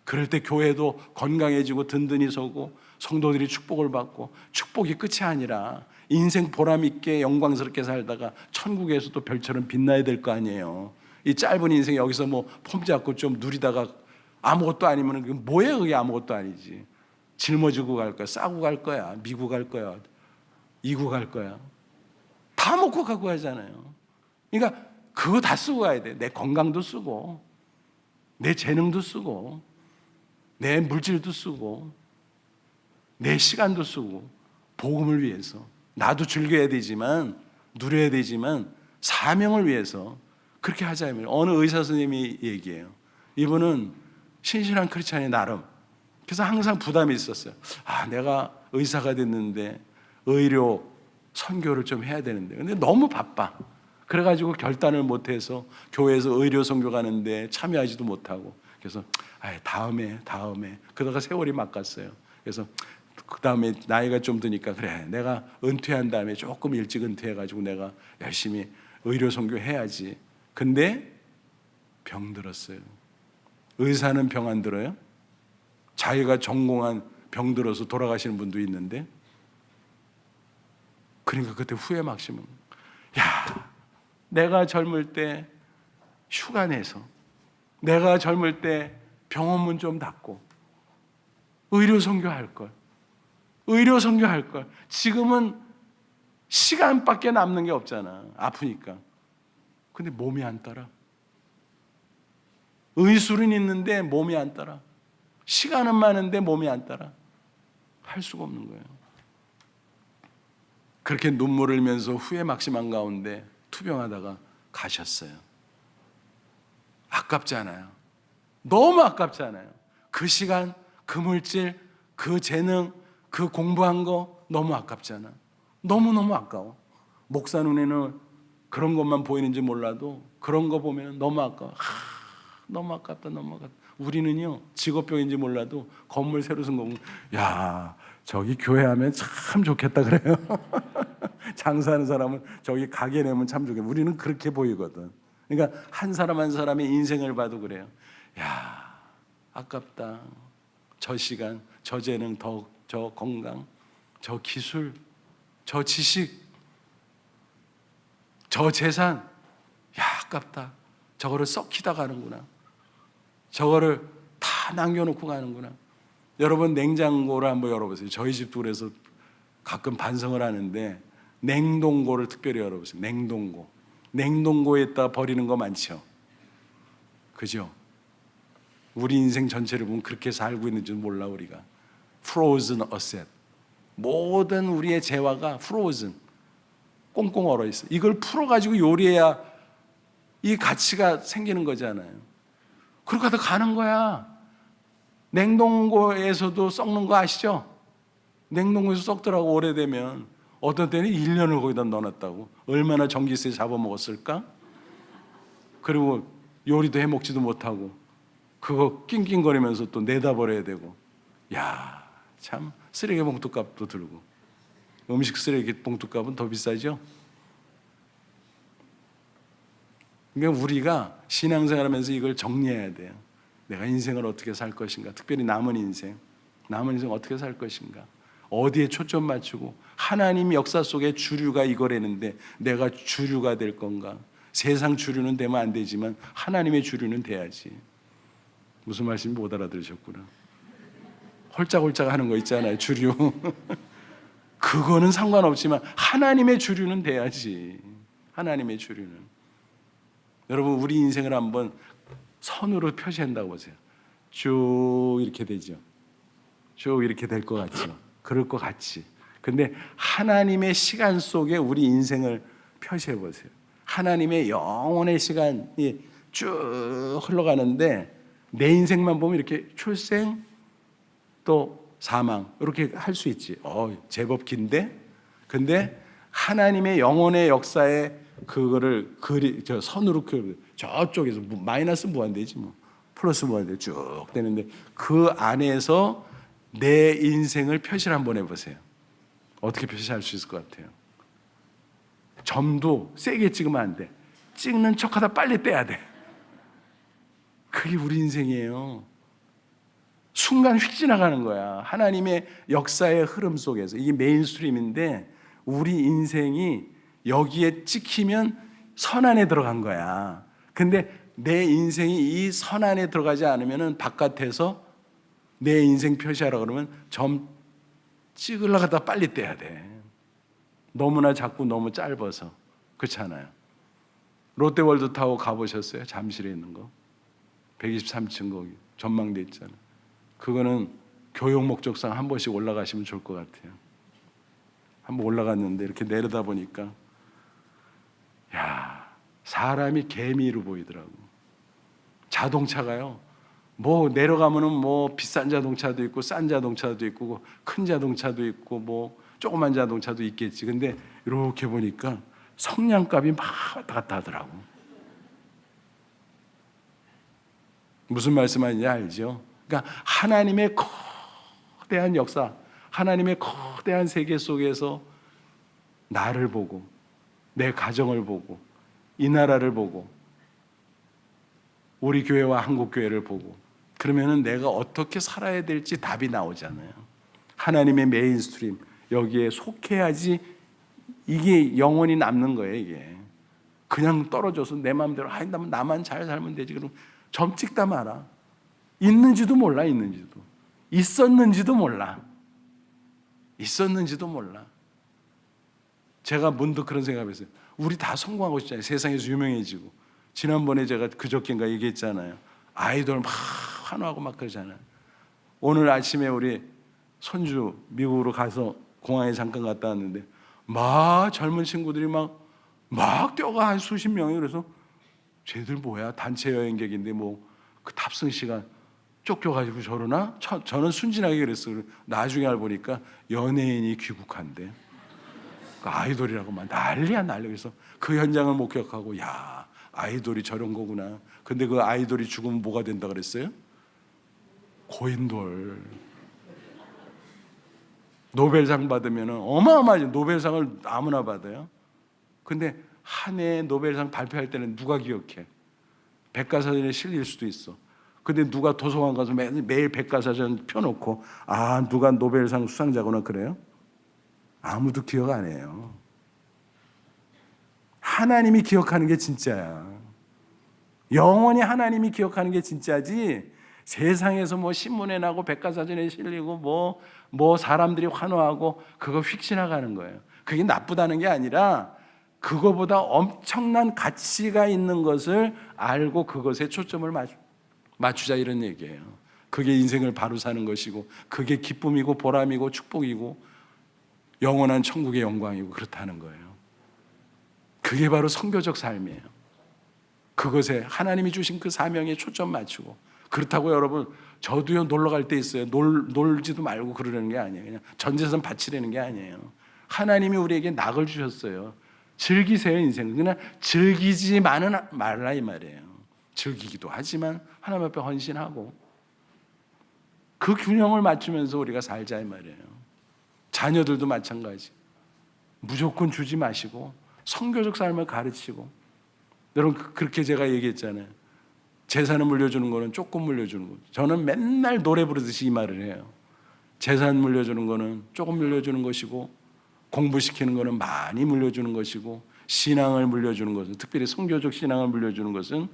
Speaker 1: 그럴 때 교회도 건강해지고 든든히 서고 성도들이 축복을 받고 축복이 끝이 아니라 인생 보람 있게 영광스럽게 살다가 천국에서도 별처럼 빛나야 될 거 아니에요. 이 짧은 인생 여기서 뭐 폼 잡고 좀 누리다가 아무것도 아니면 그게 뭐예요? 그게 아무것도 아니지. 짊어지고 갈 거야. 싸고 갈 거야. 미국 갈 거야. 이국 갈 거야. 다 먹고 가고 가잖아요. 그러니까 그거 다 쓰고 가야 돼. 내 건강도 쓰고 내 재능도 쓰고 내 물질도 쓰고 내 시간도 쓰고 복음을 위해서 나도 즐겨야 되지만 누려야 되지만 사명을 위해서 그렇게 하자면 어느 의사 선생님이 얘기해요. 이분은 신실한 크리스찬이 나름. 그래서 항상 부담이 있었어요. 내가 의사가 됐는데 의료 선교를 좀 해야 되는데 근데 너무 바빠. 그래가지고 결단을 못해서 교회에서 의료 선교 가는데 참여하지도 못하고 그래서 다음에 그러다가 세월이 막 갔어요. 그래서 그 다음에 나이가 좀 드니까 그래 내가 은퇴한 다음에 조금 일찍 은퇴해가지고 내가 열심히 의료 선교 해야지. 근데 병 들었어요. 의사는 병 안 들어요? 자기가 전공한 병 들어서 돌아가시는 분도 있는데 그러니까 그때 후회 막 심은 내가 젊을 때 휴가 내서 내가 젊을 때 병원문 좀 닫고 의료 선교할 걸. 의료 선교할 걸. 지금은 시간밖에 남는 게 없잖아. 아프니까. 근데 몸이 안 따라. 의술은 있는데 몸이 안 따라. 시간은 많은데 몸이 안 따라. 할 수가 없는 거예요. 그렇게 눈물을 흘리면서 후회 막심한 가운데 투병하다가 가셨어요. 아깝지 않아요? 너무 아깝지 않아요? 그 시간, 그 물질, 그 재능, 그 공부한 거 너무 아깝잖아. 너무너무 아까워. 목사 눈에는 그런 것만 보이는지 몰라도 그런 거 보면 너무 아까워. 너무 아깝다. 우리는요, 직업병인지 몰라도 건물 새로 쓴 거 보면 저기 교회 하면 참 좋겠다 그래요. 장사하는 사람은 저기 가게 내면 참 좋겠다. 우리는 그렇게 보이거든. 그러니까 한 사람 한 사람의 인생을 봐도 그래요. 아깝다. 저 시간, 저 재능, 저 건강, 저 기술, 저 지식, 저 재산. 아깝다. 저거를 썩히다 가는구나. 저거를 다 남겨놓고 가는구나. 여러분 냉장고를 한번 열어보세요. 저희 집도 그래서 가끔 반성을 하는데 냉동고를 특별히 열어보세요. 냉동고에다 버리는 거 많죠. 그죠? 우리 인생 전체를 보면 그렇게 살고 있는 줄 몰라 우리가. Frozen asset. 모든 우리의 재화가 frozen. 꽁꽁 얼어 있어. 이걸 풀어가지고 요리해야 이 가치가 생기는 거잖아요. 그렇게 하다 가는 거야. 냉동고에서도 썩는 거 아시죠? 냉동고에서 썩더라고 오래되면. 어떤 때는 1년을 거기다 넣어놨다고. 얼마나 전기세 잡아먹었을까? 그리고 요리도 해먹지도 못하고 그거 낑낑거리면서 또 내다 버려야 되고. 참 쓰레기 봉투값도 들고. 음식 쓰레기 봉투값은 더 비싸죠? 그러니까 우리가 신앙생활하면서 이걸 정리해야 돼요. 내가 인생을 어떻게 살 것인가? 특별히 남은 인생 어떻게 살 것인가? 어디에 초점 맞추고 하나님 역사 속에 주류가 이거라는데 내가 주류가 될 건가? 세상 주류는 되면 안 되지만 하나님의 주류는 돼야지. 무슨 말씀인지 못 알아들으셨구나. 홀짝홀짝 하는 거 있잖아요. 주류. 그거는 상관없지만 하나님의 주류는 돼야지. 하나님의 주류는. 여러분 우리 인생을 한번 선으로 표시한다고 보세요. 쭉 이렇게 되죠. 쭉 이렇게 될 것 같죠. 그럴 것 같지. 근데 하나님의 시간 속에 우리 인생을 표시해 보세요. 하나님의 영원의 시간이 쭉 흘러가는데 내 인생만 보면 이렇게 출생 또 사망 이렇게 할 수 있지. 제법 긴데? 근데 하나님의 영혼의 역사에 그거를 선으로 저쪽에서 마이너스 무한대지 뭐 플러스 무한대 쭉 되는데 그 안에서 내 인생을 표시를 한번 해보세요. 어떻게 표시할 수 있을 것 같아요? 점도 세게 찍으면 안 돼. 찍는 척하다 빨리 떼야 돼. 그게 우리 인생이에요. 순간 휙 지나가는 거야. 하나님의 역사의 흐름 속에서. 이게 메인스트림인데 우리 인생이 여기에 찍히면 선 안에 들어간 거야. 근데 내 인생이 이 선 안에 들어가지 않으면 바깥에서 내 인생 표시하라 그러면 점 찍으려고 하다 빨리 떼야 돼. 너무나 작고 너무 짧아서. 그렇잖아요. 롯데월드타워 가보셨어요? 잠실에 있는 거 123층 거기 전망대 있잖아요. 그거는 교육 목적상 한 번씩 올라가시면 좋을 것 같아요. 한번 올라갔는데 이렇게 내려다 보니까 사람이 개미로 보이더라고. 자동차가요. 뭐 내려가면은 뭐 비싼 자동차도 있고 싼 자동차도 있고 큰 자동차도 있고 뭐 조그만 자동차도 있겠지. 근데 이렇게 보니까 성냥갑이 막 왔다 갔다 하더라고. 무슨 말씀하는지 알죠? 그러니까 하나님의 거대한 역사, 하나님의 거대한 세계 속에서 나를 보고 내 가정을 보고 이 나라를 보고 우리 교회와 한국 교회를 보고 그러면은 내가 어떻게 살아야 될지 답이 나오잖아요. 하나님의 메인스트림 여기에 속해야지 이게 영원히 남는 거예요. 이게 그냥 떨어져서 내 마음대로 나만 잘 살면 되지. 그럼 점 찍다 마라. 있는지도 몰라. 있었는지도 몰라. 제가 문득 그런 생각을 했어요. 우리 다 성공하고 싶잖아요. 세상에서 유명해지고. 지난번에 제가 그저께인가 얘기했잖아요. 아이돌 막 환호하고 막 그러잖아요. 오늘 아침에 우리 손주 미국으로 가서 공항에 잠깐 갔다 왔는데 막 젊은 친구들이 막 뛰어가 한 수십 명이. 그래서 쟤들 뭐야? 단체 여행객인데 뭐 그 탑승 시간 쫓겨가지고 저러나? 저는 순진하게 그랬어요. 나중에 알고 보니까 연예인이 귀국한대. 아이돌이라고 막 난리야. 그래서 그 현장을 목격하고 야, 아이돌이 저런 거구나. 근데 그 아이돌이 죽으면 뭐가 된다 그랬어요? 고인돌. 노벨상 받으면 어마어마하죠. 노벨상을 아무나 받아요. 근데 한 해 노벨상 발표할 때는 누가 기억해? 백과사전에 실릴 수도 있어. 근데 누가 도서관 가서 매일 백과사전 펴놓고 누가 노벨상 수상자거나 그래요? 아무도 기억 안 해요. 하나님이 기억하는 게 진짜야. 영원히 하나님이 기억하는 게 진짜지. 세상에서 뭐 신문에 나고 백과사전에 실리고 뭐 사람들이 환호하고 그거 휙 지나가는 거예요. 그게 나쁘다는 게 아니라 그거보다 엄청난 가치가 있는 것을 알고 그것에 초점을 맞추자 이런 얘기예요. 그게 인생을 바로 사는 것이고 그게 기쁨이고 보람이고 축복이고 영원한 천국의 영광이고 그렇다는 거예요. 그게 바로 선교적 삶이에요. 그것에 하나님이 주신 그 사명에 초점 맞추고. 그렇다고 여러분 저도요 놀러 갈 때 있어요. 놀지도 말고 그러는 게 아니에요. 그냥 전 재산 바치려는 게 아니에요. 하나님이 우리에게 낙을 주셨어요. 즐기세요 인생. 그냥 즐기지만은 말라 이 말이에요. 즐기기도 하지만 하나님 앞에 헌신하고 그 균형을 맞추면서 우리가 살자 이 말이에요. 자녀들도 마찬가지. 무조건 주지 마시고 선교적 삶을 가르치고. 여러분 그렇게 제가 얘기했잖아요. 재산을 물려주는 거는 조금 물려주는 거죠. 저는 맨날 노래 부르듯이 이 말을 해요. 재산 물려주는 거는 조금 물려주는 것이고 공부시키는 거는 많이 물려주는 것이고 신앙을 물려주는 것은 특별히 선교적 신앙을 물려주는 것은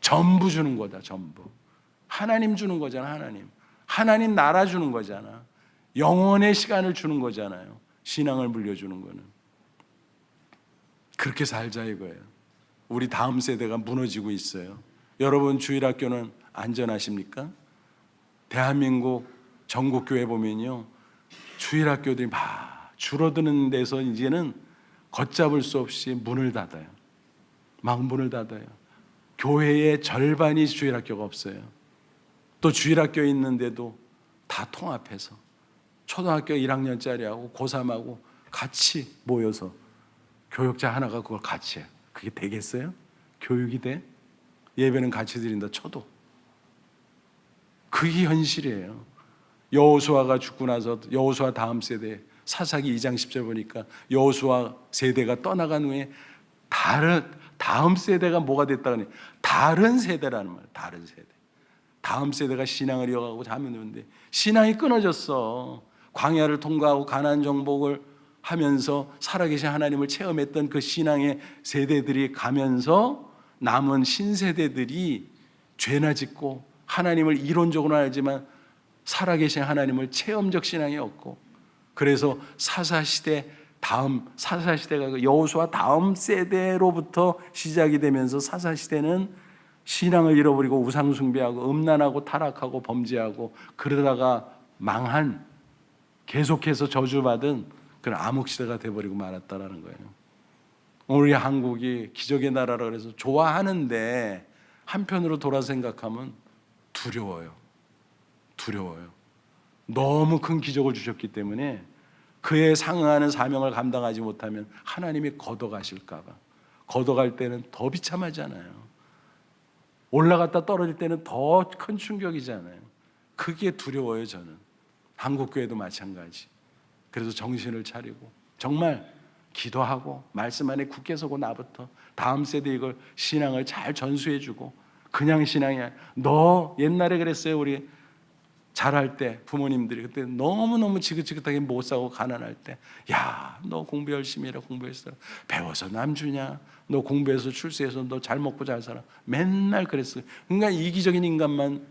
Speaker 1: 전부 주는 거다. 전부. 하나님 주는 거잖아. 하나님 나라 주는 거잖아. 영원의 시간을 주는 거잖아요. 신앙을 물려주는 거는. 그렇게 살자 이거예요. 우리 다음 세대가 무너지고 있어요. 여러분 주일학교는 안전하십니까? 대한민국 전국교회 보면요 주일학교들이 막 줄어드는 데서 이제는 걷잡을 수 없이 문을 닫아요. 막 문을 닫아요. 교회의 절반이 주일학교가 없어요. 또 주일학교에 있는데도 다 통합해서 초등학교 1학년짜리하고 고3하고 같이 모여서 교육자 하나가 그걸 같이 해요. 그게 되겠어요? 교육이 돼? 예배는 같이 드린다 쳐도. 그게 현실이에요. 여호수아가 죽고 나서 여호수아 다음 세대 사사기 2장 10절 보니까 여호수아 세대가 떠나간 후에 다음 세대가 뭐가 됐다 그러니 다른 세대라는 말이에요. 다른 세대. 다음 세대가 신앙을 이어가고 하면 되는데 신앙이 끊어졌어. 광야를 통과하고 가나안 정복을 하면서 살아계신 하나님을 체험했던 그 신앙의 세대들이 가면서 남은 신세대들이 죄나 짓고 하나님을 이론적으로는 알지만 살아계신 하나님을 체험적 신앙이 없고 그래서 사사시대가 여호수아 다음 세대로부터 시작이 되면서 사사시대는 신앙을 잃어버리고 우상숭배하고 음란하고 타락하고 범죄하고 그러다가 망한 계속해서 저주받은 그런 암흑시대가 돼버리고 말았다라는 거예요. 우리 한국이 기적의 나라라 그래서 좋아하는데 한편으로 돌아 생각하면 두려워요. 너무 큰 기적을 주셨기 때문에 그에 상응하는 사명을 감당하지 못하면 하나님이 걷어가실까 봐. 걷어갈 때는 더 비참하잖아요. 올라갔다 떨어질 때는 더 큰 충격이잖아요. 그게 두려워요. 저는 한국교회도 마찬가지. 그래서 정신을 차리고 정말 기도하고 말씀 안에 굳게 서고 나부터 다음 세대 이걸 신앙을 잘 전수해주고, 그냥 신앙이 아니라 너 옛날에 그랬어요. 우리 잘할 때 부모님들이 그때 너무너무 지긋지긋하게 못 사고 가난할 때, 야, 너 공부 열심히 해라, 공부해서 배워서 남 주냐, 너 공부해서 출세해서 너 잘 먹고 잘 살아, 맨날 그랬어요. 그러니까 이기적인 인간만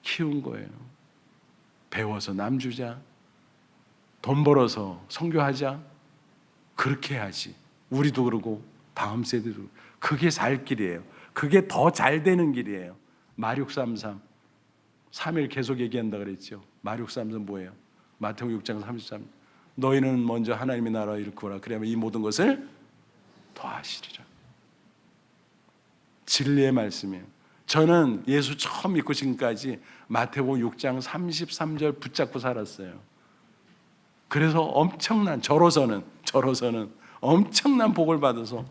Speaker 1: 키운 거예요. 배워서 남 주자, 돈 벌어서 선교하자, 그렇게 해야지. 우리도 그러고 다음 세대도. 그게 살 길이에요. 그게 더 잘 되는 길이에요. 마륙33 3일 계속 얘기한다 그랬죠. 마륙33 뭐예요? 마태복음 6장 33. 너희는 먼저 하나님의 나라를 일구라. 그러면 이 모든 것을 더하시리라. 진리의 말씀이에요. 저는 예수 처음 믿고 지금까지 마태복음 6장 33절 붙잡고 살았어요. 그래서 엄청난, 저로서는 엄청난 복을 받아서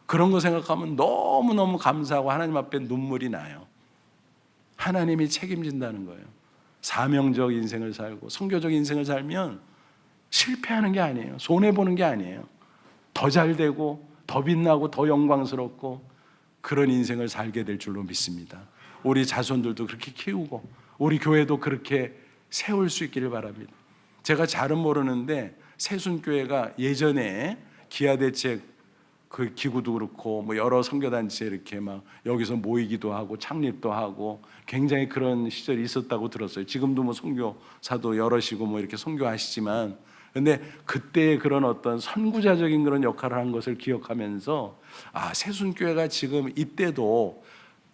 Speaker 1: 그런 거 생각하면 너무너무 감사하고 하나님 앞에 눈물이 나요. 하나님이 책임진다는 거예요. 사명적 인생을 살고 선교적 인생을 살면 실패하는 게 아니에요. 손해보는 게 아니에요. 더 잘되고 더 빛나고 더 영광스럽고 그런 인생을 살게 될 줄로 믿습니다. 우리 자손들도 그렇게 키우고 우리 교회도 그렇게 세울 수 있기를 바랍니다. 제가 잘은 모르는데 새순교회가 예전에 기아대책 그 기구도 그렇고 뭐 여러 선교단체 이렇게 막 여기서 모이기도 하고 창립도 하고 굉장히 그런 시절이 있었다고 들었어요. 지금도 뭐 선교사도 여럿이고 뭐 이렇게 선교하시지만, 근데 그때의 그런 어떤 선구자적인 그런 역할을 한 것을 기억하면서 아, 새순교회가 지금 이때도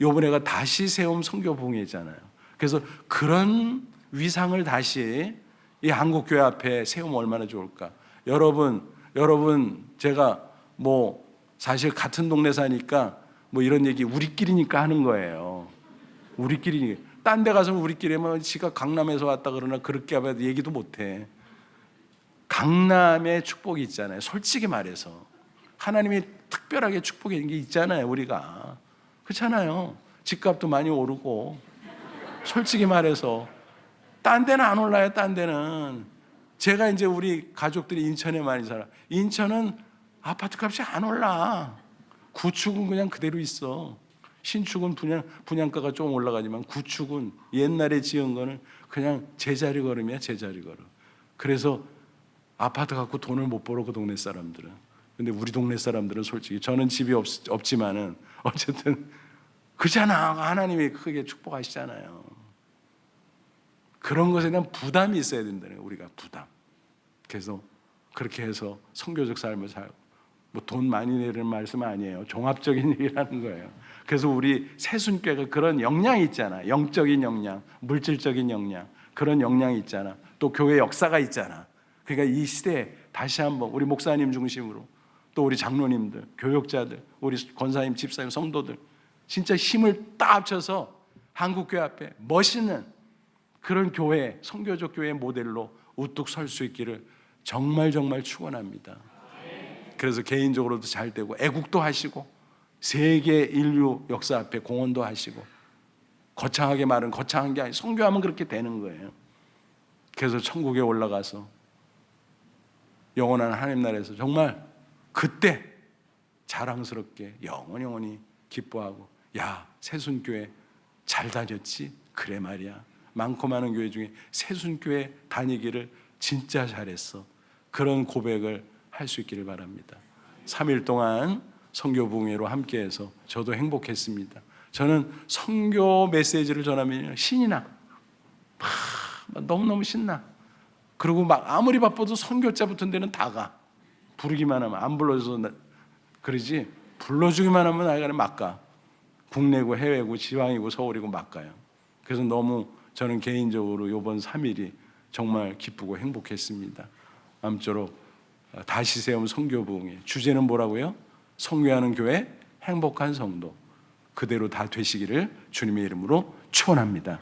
Speaker 1: 요번에가 다시 세움 선교봉회잖아요. 그래서 그런 위상을 다시 이 한국교회 앞에 세우면 얼마나 좋을까. 여러분 제가 뭐 사실 같은 동네 사니까 뭐 이런 얘기 우리끼리니까 하는 거예요. 우리끼리. 딴 데 가서 우리끼리 하면 지가 강남에서 왔다 그러나 그렇게 하면 얘기도 못해. 강남의 축복이 있잖아요. 솔직히 말해서 하나님이 특별하게 축복해 준 게 있잖아요. 우리가 그렇잖아요. 집값도 많이 오르고. 솔직히 말해서 딴 데는 안 올라요. 딴 데는. 제가 이제 우리 가족들이 인천에 많이 살아. 인천은 아파트 값이 안 올라. 구축은 그냥 그대로 있어. 신축은 분양가가 좀 올라가지만 구축은 옛날에 지은 거는 그냥 제자리 걸음이야. 제자리 걸음. 그래서 아파트 갖고 돈을 못 벌어, 그 동네 사람들은. 근데 우리 동네 사람들은 솔직히, 저는 집이 없지만은 어쨌든 그잖아. 하나님이 크게 축복하시잖아요. 그런 것에 대한 부담이 있어야 된다는 거예요. 우리가 부담. 그래서 그렇게 해서 선교적 삶을 살고, 뭐 돈 많이 내는 말씀 아니에요. 종합적인 얘기라는 거예요. 그래서 우리 새순교회가 그런 역량이 있잖아. 영적인 역량, 물질적인 역량, 그런 역량이 있잖아. 또 교회 역사가 있잖아. 그러니까 이 시대에 다시 한번 우리 목사님 중심으로 또 우리 장로님들, 교역자들, 우리 권사님, 집사님, 성도들 진짜 힘을 딱 합쳐서 한국교회 앞에 멋있는 그런 교회, 선교적 교회의 모델로 우뚝 설 수 있기를 정말 축원합니다. 그래서 개인적으로도 잘 되고 애국도 하시고 세계 인류 역사 앞에 공헌도 하시고, 거창하게 말은 거창한 게 아니고 선교하면 그렇게 되는 거예요. 그래서 천국에 올라가서 영원한 하나님 나라에서 정말 그때 자랑스럽게 영원히 기뻐하고, 야, 새순교회 잘 다녔지? 그래 말이야. 많고 많은 교회 중에 새순교회 다니기를 진짜 잘했어. 그런 고백을 할 수 있기를 바랍니다. 3일 동안 선교봉회로 함께해서 저도 행복했습니다. 저는 선교 메시지를 전하면 신이 나. 너무너무 신나. 그리고 막 아무리 바빠도 선교자 붙은 데는 다 가. 부르기만 하면. 안 불러줘서 그러지, 불러주기만 하면 나이가는 막 가. 국내고 해외고 지방이고 서울이고 막 가요. 그래서 너무 저는 개인적으로 이번 3일이 정말 기쁘고 행복했습니다. 아무쪼록 다시 세움 성교부흥회 주제는 뭐라고요? 성교하는 교회, 행복한 성도. 그대로 다 되시기를 주님의 이름으로 축원합니다.